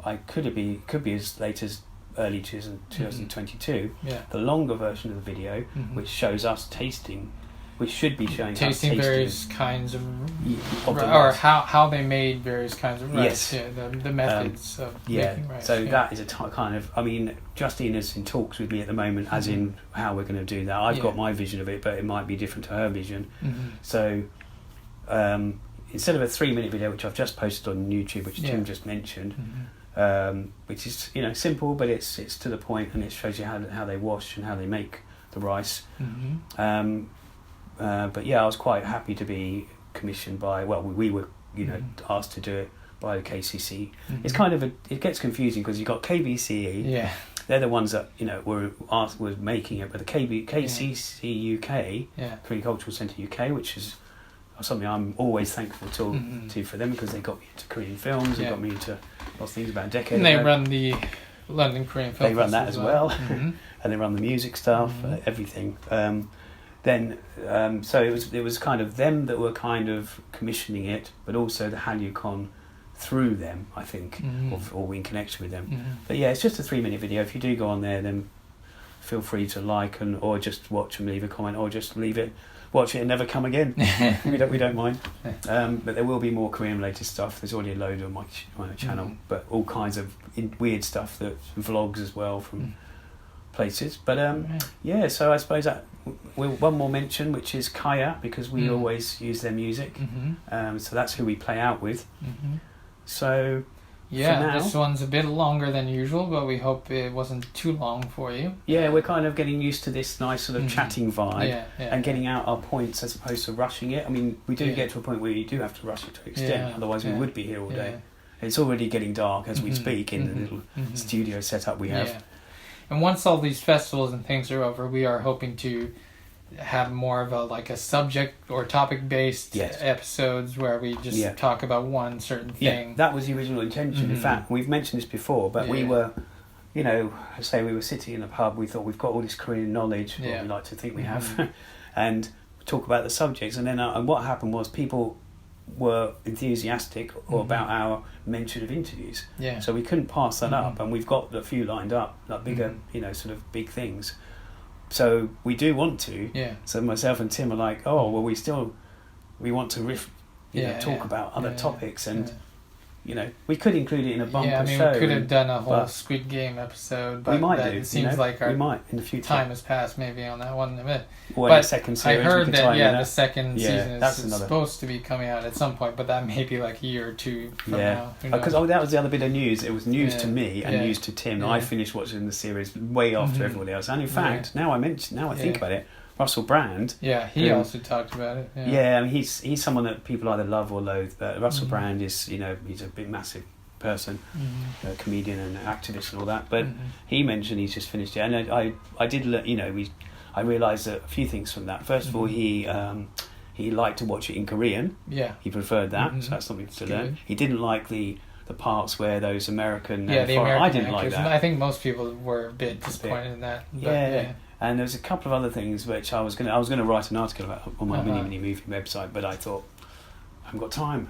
I could be as late as early 2022. The longer version of the video, which shows us tasting. Which should be showing tasting various kinds of or how they made various kinds of rice. Yes. Yeah, the methods of making rice. So that is a kind of. I mean, Justine is in talks with me at the moment, as in how we're going to do that. I've got my vision of it, but it might be different to her vision. So instead of a 3-minute video, which I've just posted on YouTube, which Tim just mentioned, which is simple, but it's to the point, and it shows you how they wash and how they make the rice. But I was quite happy to be commissioned by. Well, we were, asked to do it by the KCCE. It's kind of it gets confusing because you've got KBCE. Yeah. They're the ones that were making it, but the KCCUK, Korean Cultural Centre UK, which is something I'm always thankful to for them, because they got me into Korean films. They got me into lots of things about a decade and ago. They run the London Korean Film Festival. They run that as well. And they run the music stuff, everything. So it was kind of them that were kind of commissioning it, but also the Hanguk through them, I think, or in connection with them. But it's just a 3-minute video. If you do go on there, then feel free to like or just watch and leave a comment, or just watch it and never come again. we don't mind. But there will be more Korean related stuff. There's already a load on my channel, but all kinds of weird stuff, vlogs as well from places. But so I suppose that one more mention, which is Kaya, because we always use their music. So that's who we play out with. So this one's a bit longer than usual, but we hope it wasn't too long for you. Yeah, we're kind of getting used to this nice sort of chatting vibe and getting out our points as opposed to rushing it. I mean, we do get to a point where you do have to rush it to an extent, otherwise we would be here all day. It's already getting dark as we speak in the little studio setup we have. And once all these festivals and things are over, we are hoping to have more of a subject or topic based episodes where we just talk about one certain thing. That was the original intention. In fact, we've mentioned this before, but we were, say we were sitting in a pub, we thought we've got all this Korean knowledge, what we like to think we have, and talk about the subjects. And then and what happened was people were enthusiastic about our mention of interviews. So we couldn't pass that up, and we've got a few lined up, like bigger, sort of big things. So we do want to. So myself and Tim are like, we want to talk about other topics, and we could include it in a bumper show. We could have done a whole Squid Game episode, but we might do. It seems like we might in the future. Time has passed maybe on that one. But the second series, I heard that the second season is another supposed to be coming out at some point, but that may be like a year or two from now. Because that was the other bit of news. It was news to me and news to Tim. I finished watching the series way after everybody else, and in fact, now I think about it, Russell Brand. He also talked about it. I mean, he's someone that people either love or loathe. But Russell Brand is, he's a big, massive person, a comedian and activist and all that. But he mentioned he's just finished it, and I did, I realised a few things from that. First of all, he liked to watch it in Korean. He preferred that, so that's something to learn. He didn't like the parts where those American the American I didn't actors. like that. I think most people were a bit disappointed in that. But, and there's a couple of other things which I was gonna write an article about on my MINIMINIMOVIE website, but I thought I haven't got time.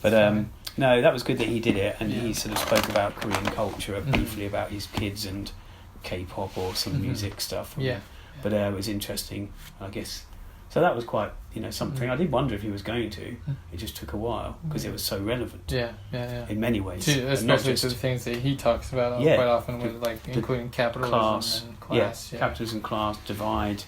But no, that was good that he did it, and he sort of spoke about Korean culture briefly, about his kids and K-pop or some music stuff. But it was interesting, I guess. So that was quite, something. I did wonder if he was going to. It just took a while because it was so relevant. In many ways, especially to the things that he talks about quite often, with including capitalism and class. Capitalism, class, divide.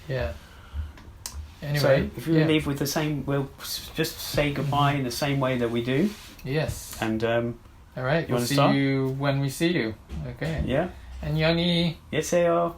Anyway, so if you leave with the same, we'll just say goodbye in the same way that we do. Yes. And all right, we'll see you when we see you. Okay. Yeah. 안녕히. 계세요.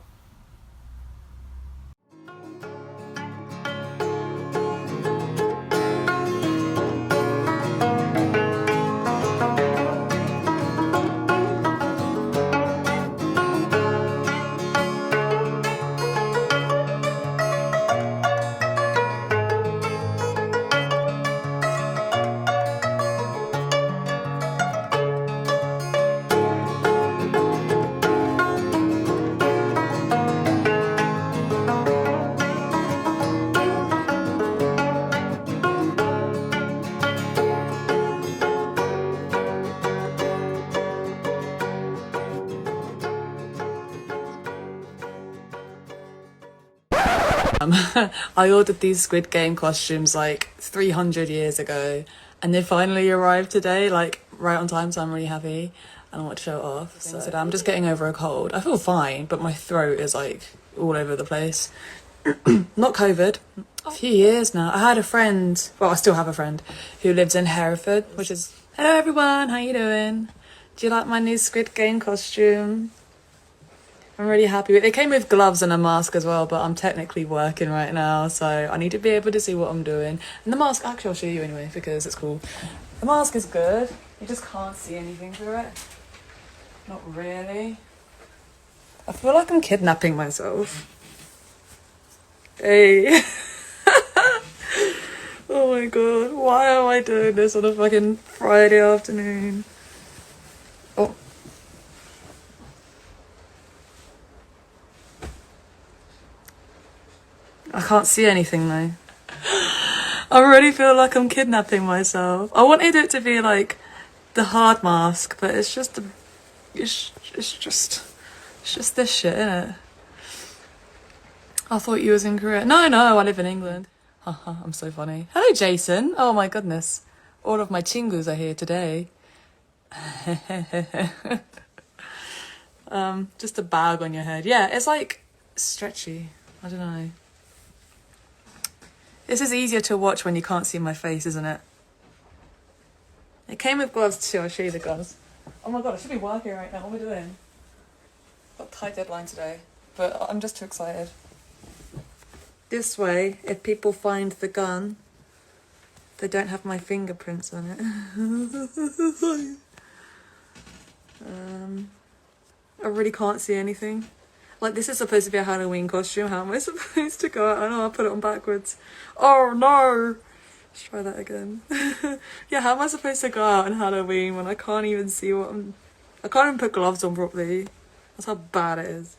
I ordered these Squid Game costumes like 300 years ago, and they finally arrived today, like right on time, so I'm really happy. And I want to show it off. So I'm just getting over a cold. I feel fine, but my throat is like all over the place. Not COVID. A few years now. I had a friend, well, I still have a friend, who lives in Hereford, which is... Hello everyone, how you doing? Do you like my new Squid Game costume? I'm really happy with it. It came with gloves and a mask as well, but I'm technically working right now, so I need to be able to see what I'm doing. And the mask, actually I'll show you anyway, because it's cool. The mask is good. You just can't see anything through it. Not really. I feel like I'm kidnapping myself. Hey. Oh my god, why am I doing this on a fucking Friday afternoon? Oh. I can't see anything though. I already feel like I'm kidnapping myself. I wanted it to be like the hard mask, but it's just it's just this shit, innit? I thought you was in Korea. No, I live in England. Haha, I'm so funny. Hello, Jason. Oh my goodness. All of my chingus are here today. Just a bag on your head. Yeah, it's like stretchy. I don't know. This is easier to watch when you can't see my face, isn't it? It came with gloves too. I'll show you the gloves. Oh my god, I should be working right now. What am I doing? Got a tight deadline today, but I'm just too excited. This way, if people find the gun, they don't have my fingerprints on it. I really can't see anything. Like, this is supposed to be a Halloween costume. How am I supposed to go out? I know, I'll put it on backwards. Oh no! Let's try that again. Yeah, how am I supposed to go out on Halloween when I can't even see what I'm... I can't even put gloves on properly. That's how bad it is.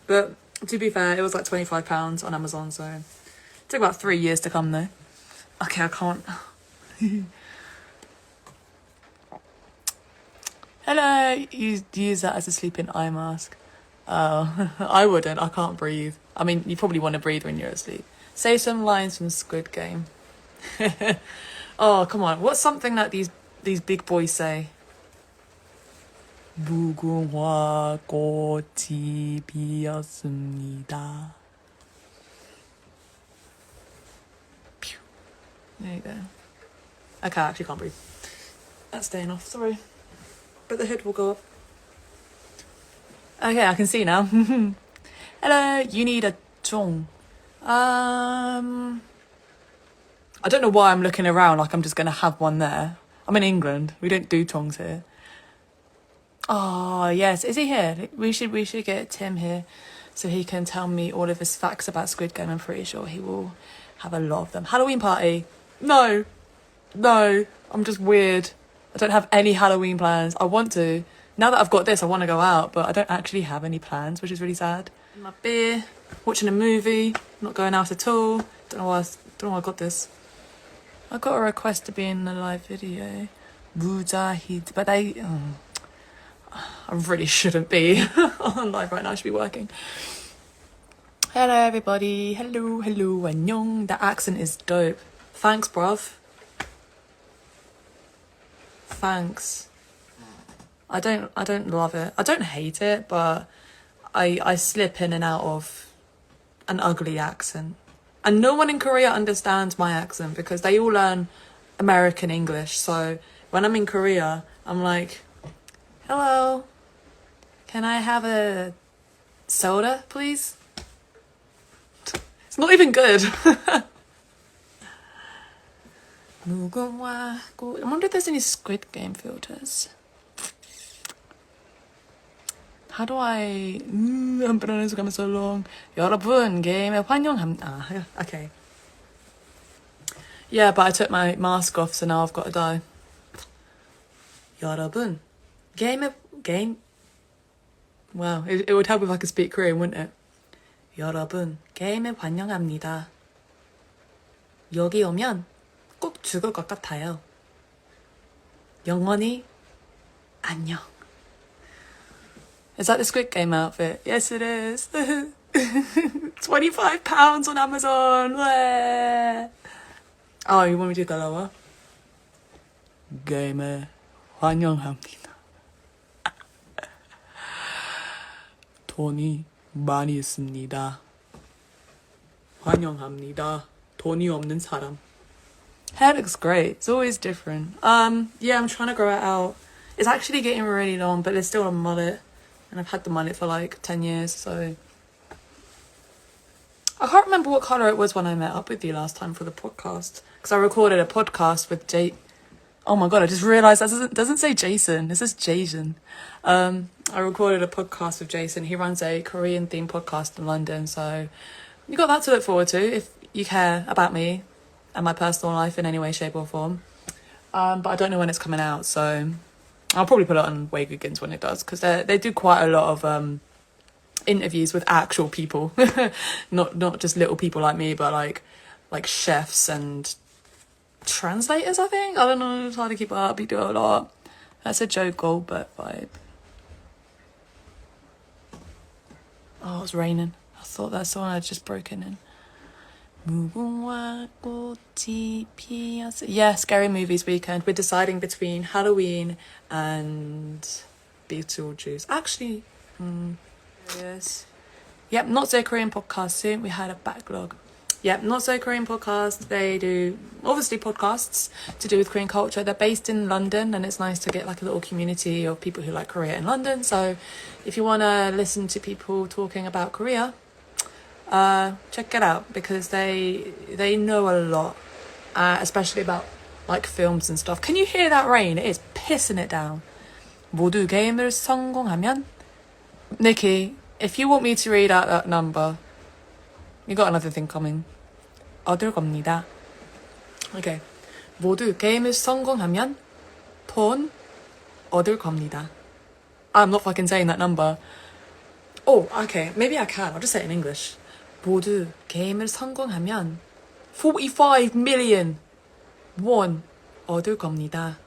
But to be fair, it was like £25 on Amazon, so... It took about 3 years to come though. Okay, I can't... Hello! Use that as a sleeping eye mask. Oh, I wouldn't. I can't breathe. I mean, you probably want to breathe when you're asleep. Say some lines from Squid Game. Oh, come on. What's something that these big boys say? 무궁화 꽃이 피었습니다. There you go. Okay, I actually can't breathe. That's staying off, sorry. But the hood will go up. Okay, I can see now. Hello, you need a chong. I don't know why I'm looking around like I'm just going to have one there. I'm in England. We don't do tongs here. Oh, yes. Is he here? We should get Tim here so he can tell me all of his facts about Squid Game. I'm pretty sure he will have a lot of them. Halloween party. No. I'm just weird. I don't have any Halloween plans. I want to. Now that I've got this, I want to go out, but I don't actually have any plans, which is really sad. My beer, watching a movie, not going out at all. Don't know why I got this. I got a request to be in a live video. Mujahid, but I really shouldn't be on live right now. I should be working. Hello, everybody. Hello, 안녕. The accent is dope. Thanks, bruv. Thanks. I don't love it. I don't hate it, but I slip in and out of an ugly accent. And no one in Korea understands my accent because they all learn American English. So when I'm in Korea, I'm like, hello, can I have a soda, please? It's not even good. I wonder if there's any Squid Game filters. How do I... I'm coming so long. 여러분, 게임에 환영합니다. Okay. Yeah, but I took my mask off, so now I've got to go. 여러분, game... Wow, it would help if I could speak Korean, wouldn't it? 여러분, 게임에 환영합니다. 여기 오면 꼭 죽을 것 같아요. 영원히 안녕. Is that the Squid Game outfit? Yes, it is. £25 on Amazon. Oh, you want me to do that lower? 게임에 환영합니다. 돈이 많이 있습니다. 환영합니다. 돈이 없는 사람. Hair looks great. It's always different. Yeah, I'm trying to grow it out. It's actually getting really long, but it's still a mullet. And I've had the mullet for like 10 years, so... I can't remember what colour it was when I met up with you last time for the podcast. Because I recorded a podcast with Oh my god, I just realised that doesn't say Jason. It says Jason. I recorded a podcast with Jason. He runs a Korean themed podcast in London, so you got that to look forward to if you care about me and my personal life in any way, shape or form. But I don't know when it's coming out, so I'll probably put it on Waygigans when it does, because they do quite a lot of interviews with actual people, not just little people like me, but like chefs and translators, I think. I don't know, it's hard to keep up. You do a lot. That's a Joe Goldberg vibe. Oh, it's raining. I thought that's the one I'd just broken in. Yeah, Scary Movies weekend. We're deciding between Halloween and Beetlejuice. Actually, yes. Yep, Not So Korean podcast soon. We had a backlog. Yep, Not So Korean podcast. They do, obviously, podcasts to do with Korean culture. They're based in London, and it's nice to get like a little community of people who like Korea in London. So if you want to listen to people talking about Korea, check it out, because they know a lot, especially about like films and stuff. Can you hear that rain? It is pissing it down. 모두 게임을 성공하면, Nikki, if you want me to read out that number, you got another thing coming. 얻을 겁니다. Okay. 모두 게임을 성공하면 돈 얻을 겁니다. I'm not fucking saying that number. Oh, okay. Maybe I can. I'll just say it in English. 모두 게임을 성공하면 45 million won 얻을 겁니다.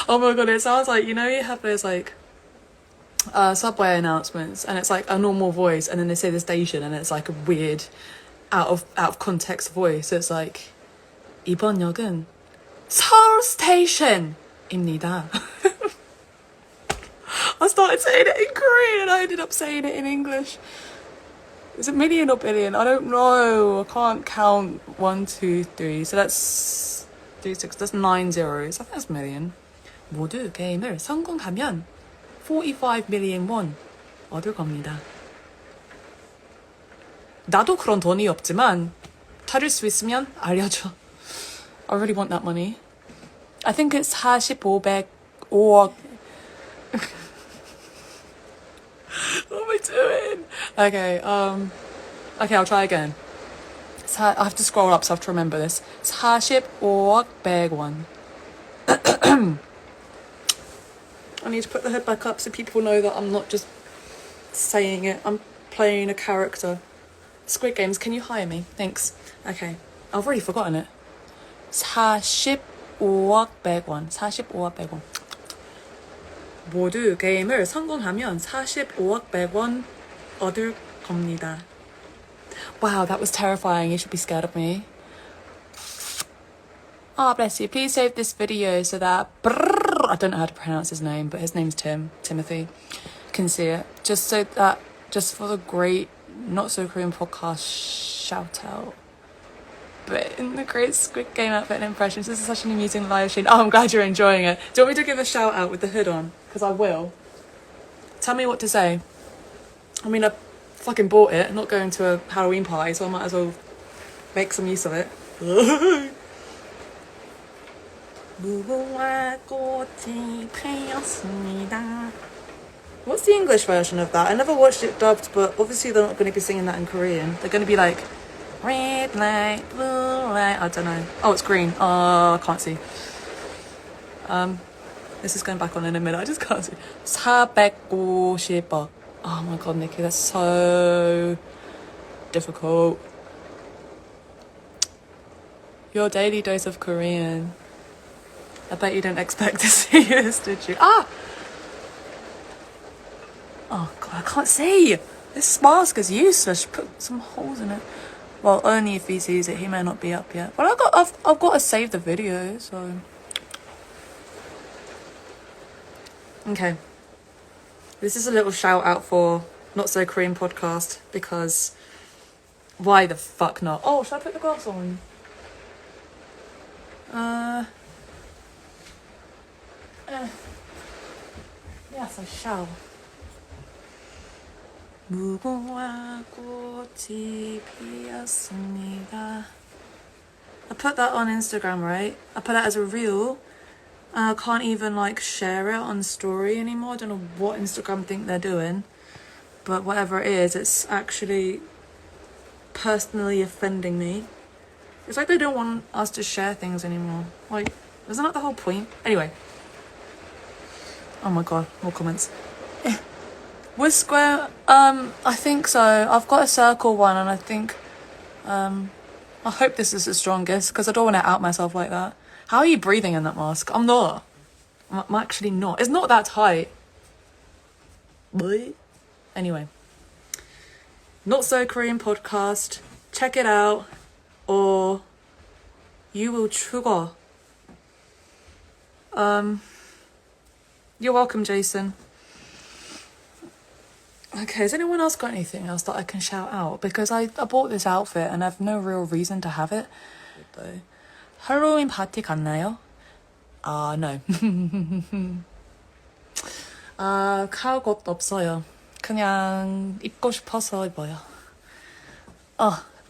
Oh my god, it sounds like, you know, you have those like subway announcements, and it's like a normal voice, and then they say the station, and it's like a weird out of context voice. So it's like 이번 역은 서울 스테이션입니다. I started saying it in Korean and I ended up saying it in English. Is it million or billion? I don't know. I can't count 1, 2, 3. So that's 3, 6. That's 9 zeros. I think that's million. 모두 게임을 성공하면 45 million won 얻을 겁니다. 나도 그런 돈이 없지만 찾을 수 있으면 알려줘. I really want that money. I think it's 4500 or what am I doing? Okay, okay, I'll try again. I have to scroll up so I have to remember this. 45억 100원. I need to put the hood back up so people know that I'm not just saying it. I'm playing a character. Squid Games, can you hire me? Thanks. Okay, I've already forgotten it. 45억 100원. 45억 100원. 모두 게임을 성공하면 45억 100원 얻을 겁니다. Wow, that was terrifying. You should be scared of me. Oh, bless you. Please save this video so that I don't know how to pronounce his name, but his name's Timothy, can see it. Just so that, just for the great Not So Korean podcast shout out. But in the great Squid Game outfit and impressions, this is such an amusing live stream. Oh, I'm glad you're enjoying it. Do you want me to give a shout out with the hood on? Because I will. Tell me what to say. I mean, I fucking bought it. I'm not going to a Halloween party, so I might as well make some use of it. What's the English version of that? I never watched it dubbed, but obviously they're not going to be singing that in Korean. They're going to be like, red light, blue light. I don't know. Oh, it's green. Oh, I can't see. This is going back on in a minute. I just can't see. 450억. Oh my god, Nikki, that's so difficult. Your daily dose of Korean. I bet you didn't expect to see this, did you? Ah! Oh god, I can't see. This mask is useless. Put some holes in it. Well, only if he sees it. He may not be up yet. But I've got to save the video, so. Okay. This is a little shout out for Not So Korean podcast because why the fuck not? Oh, should I put the glass on? Yes, I shall. 무궁화 꽃이 피었습니다. I put that on Instagram, right? I put that as a reel. And I can't even like share it on story anymore. I don't know what Instagram think they're doing. But whatever it is, it's actually personally offending me. It's like they don't want us to share things anymore. Like, isn't that the whole point? Anyway. Oh my god, more comments. With square, I think so. I've got a circle one and I think, I hope this is the strongest because I don't want to out myself like that. How are you breathing in that mask? I'm not. I'm actually not. It's not that tight. Anyway. Not So Korean podcast. Check it out. Or you will 죽어. You're welcome, Jason. Okay, has anyone else got anything else that I can shout out? Because I bought this outfit and I have no real reason to have it. 할로윈 파티 갔나요? No. 갈 곳 없어요. 그냥 입고 싶어서 입어요.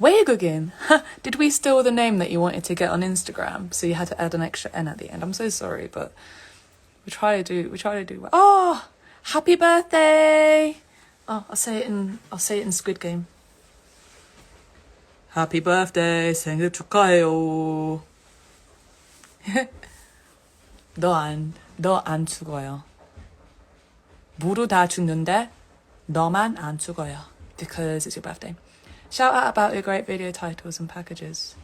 외국인. Did we steal the name that you wanted to get on Instagram? So you had to add an extra N at the end. I'm so sorry, but we try to do well. Oh, happy birthday! Oh, I'll say it in Squid Game. Happy birthday, 생일 축하해요. 너 안 죽어요. 모두 다 죽는데 너만 안 죽어요. Because it's your birthday. Shout out about your great video titles and packages.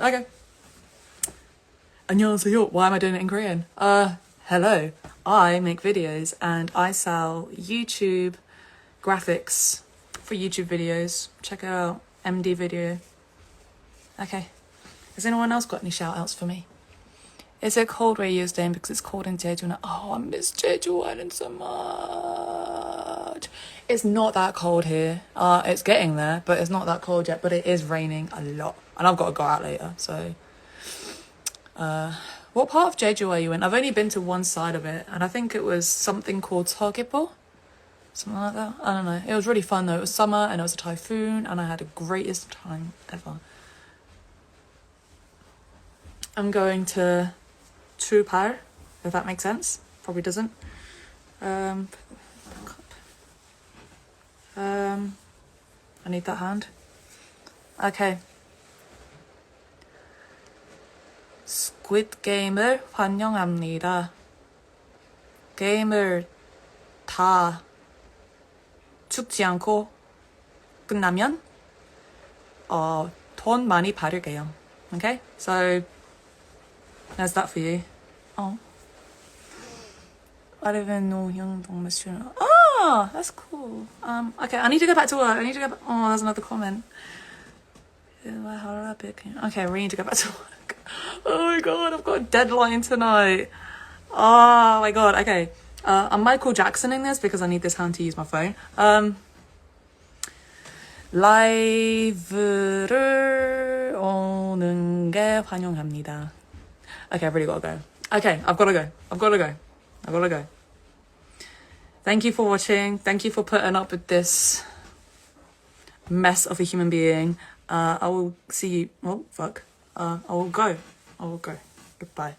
Okay. 안녕하세요. Why am I doing it in Korean? Hello. I make videos and I sell YouTube graphics for YouTube videos. Check it out. MD video. Okay. Has anyone else got any shout outs for me? Is it cold where you're staying? Because it's cold in Jeju now. Oh, I miss Jeju Island so much. It's not that cold here. It's getting there, but it's not that cold yet. But it is raining a lot. And I've got to go out later, so... what part of Jeju are you in? I've only been to one side of it, and I think it was something called Seogyepo? Something like that. I don't know. It was really fun though. It was summer and it was a typhoon and I had the greatest time ever. I'm going to Trupar, if that makes sense. Probably doesn't. I need that hand. Okay. Squid Game을 환영합니다. 게임을 다 죽지 않고 끝나면 돈 많이 받을게요. Okay? So there's that for you. Oh. I live in Norhyung-dong, Monsieur. Oh, that's cool. Okay, I need to go back to work. Oh, there's another comment. Okay, we need to go back to work. Oh my god, I've got a deadline tonight. Oh my god, okay. I'm Michael Jacksoning this because I need this hand to use my phone. 라이브를 오는 게 환영합니다. Okay, I've really got to go. Okay, I've got to go. Thank you for watching. Thank you for putting up with this mess of a human being. I will see you. Oh, fuck. I will go. Goodbye.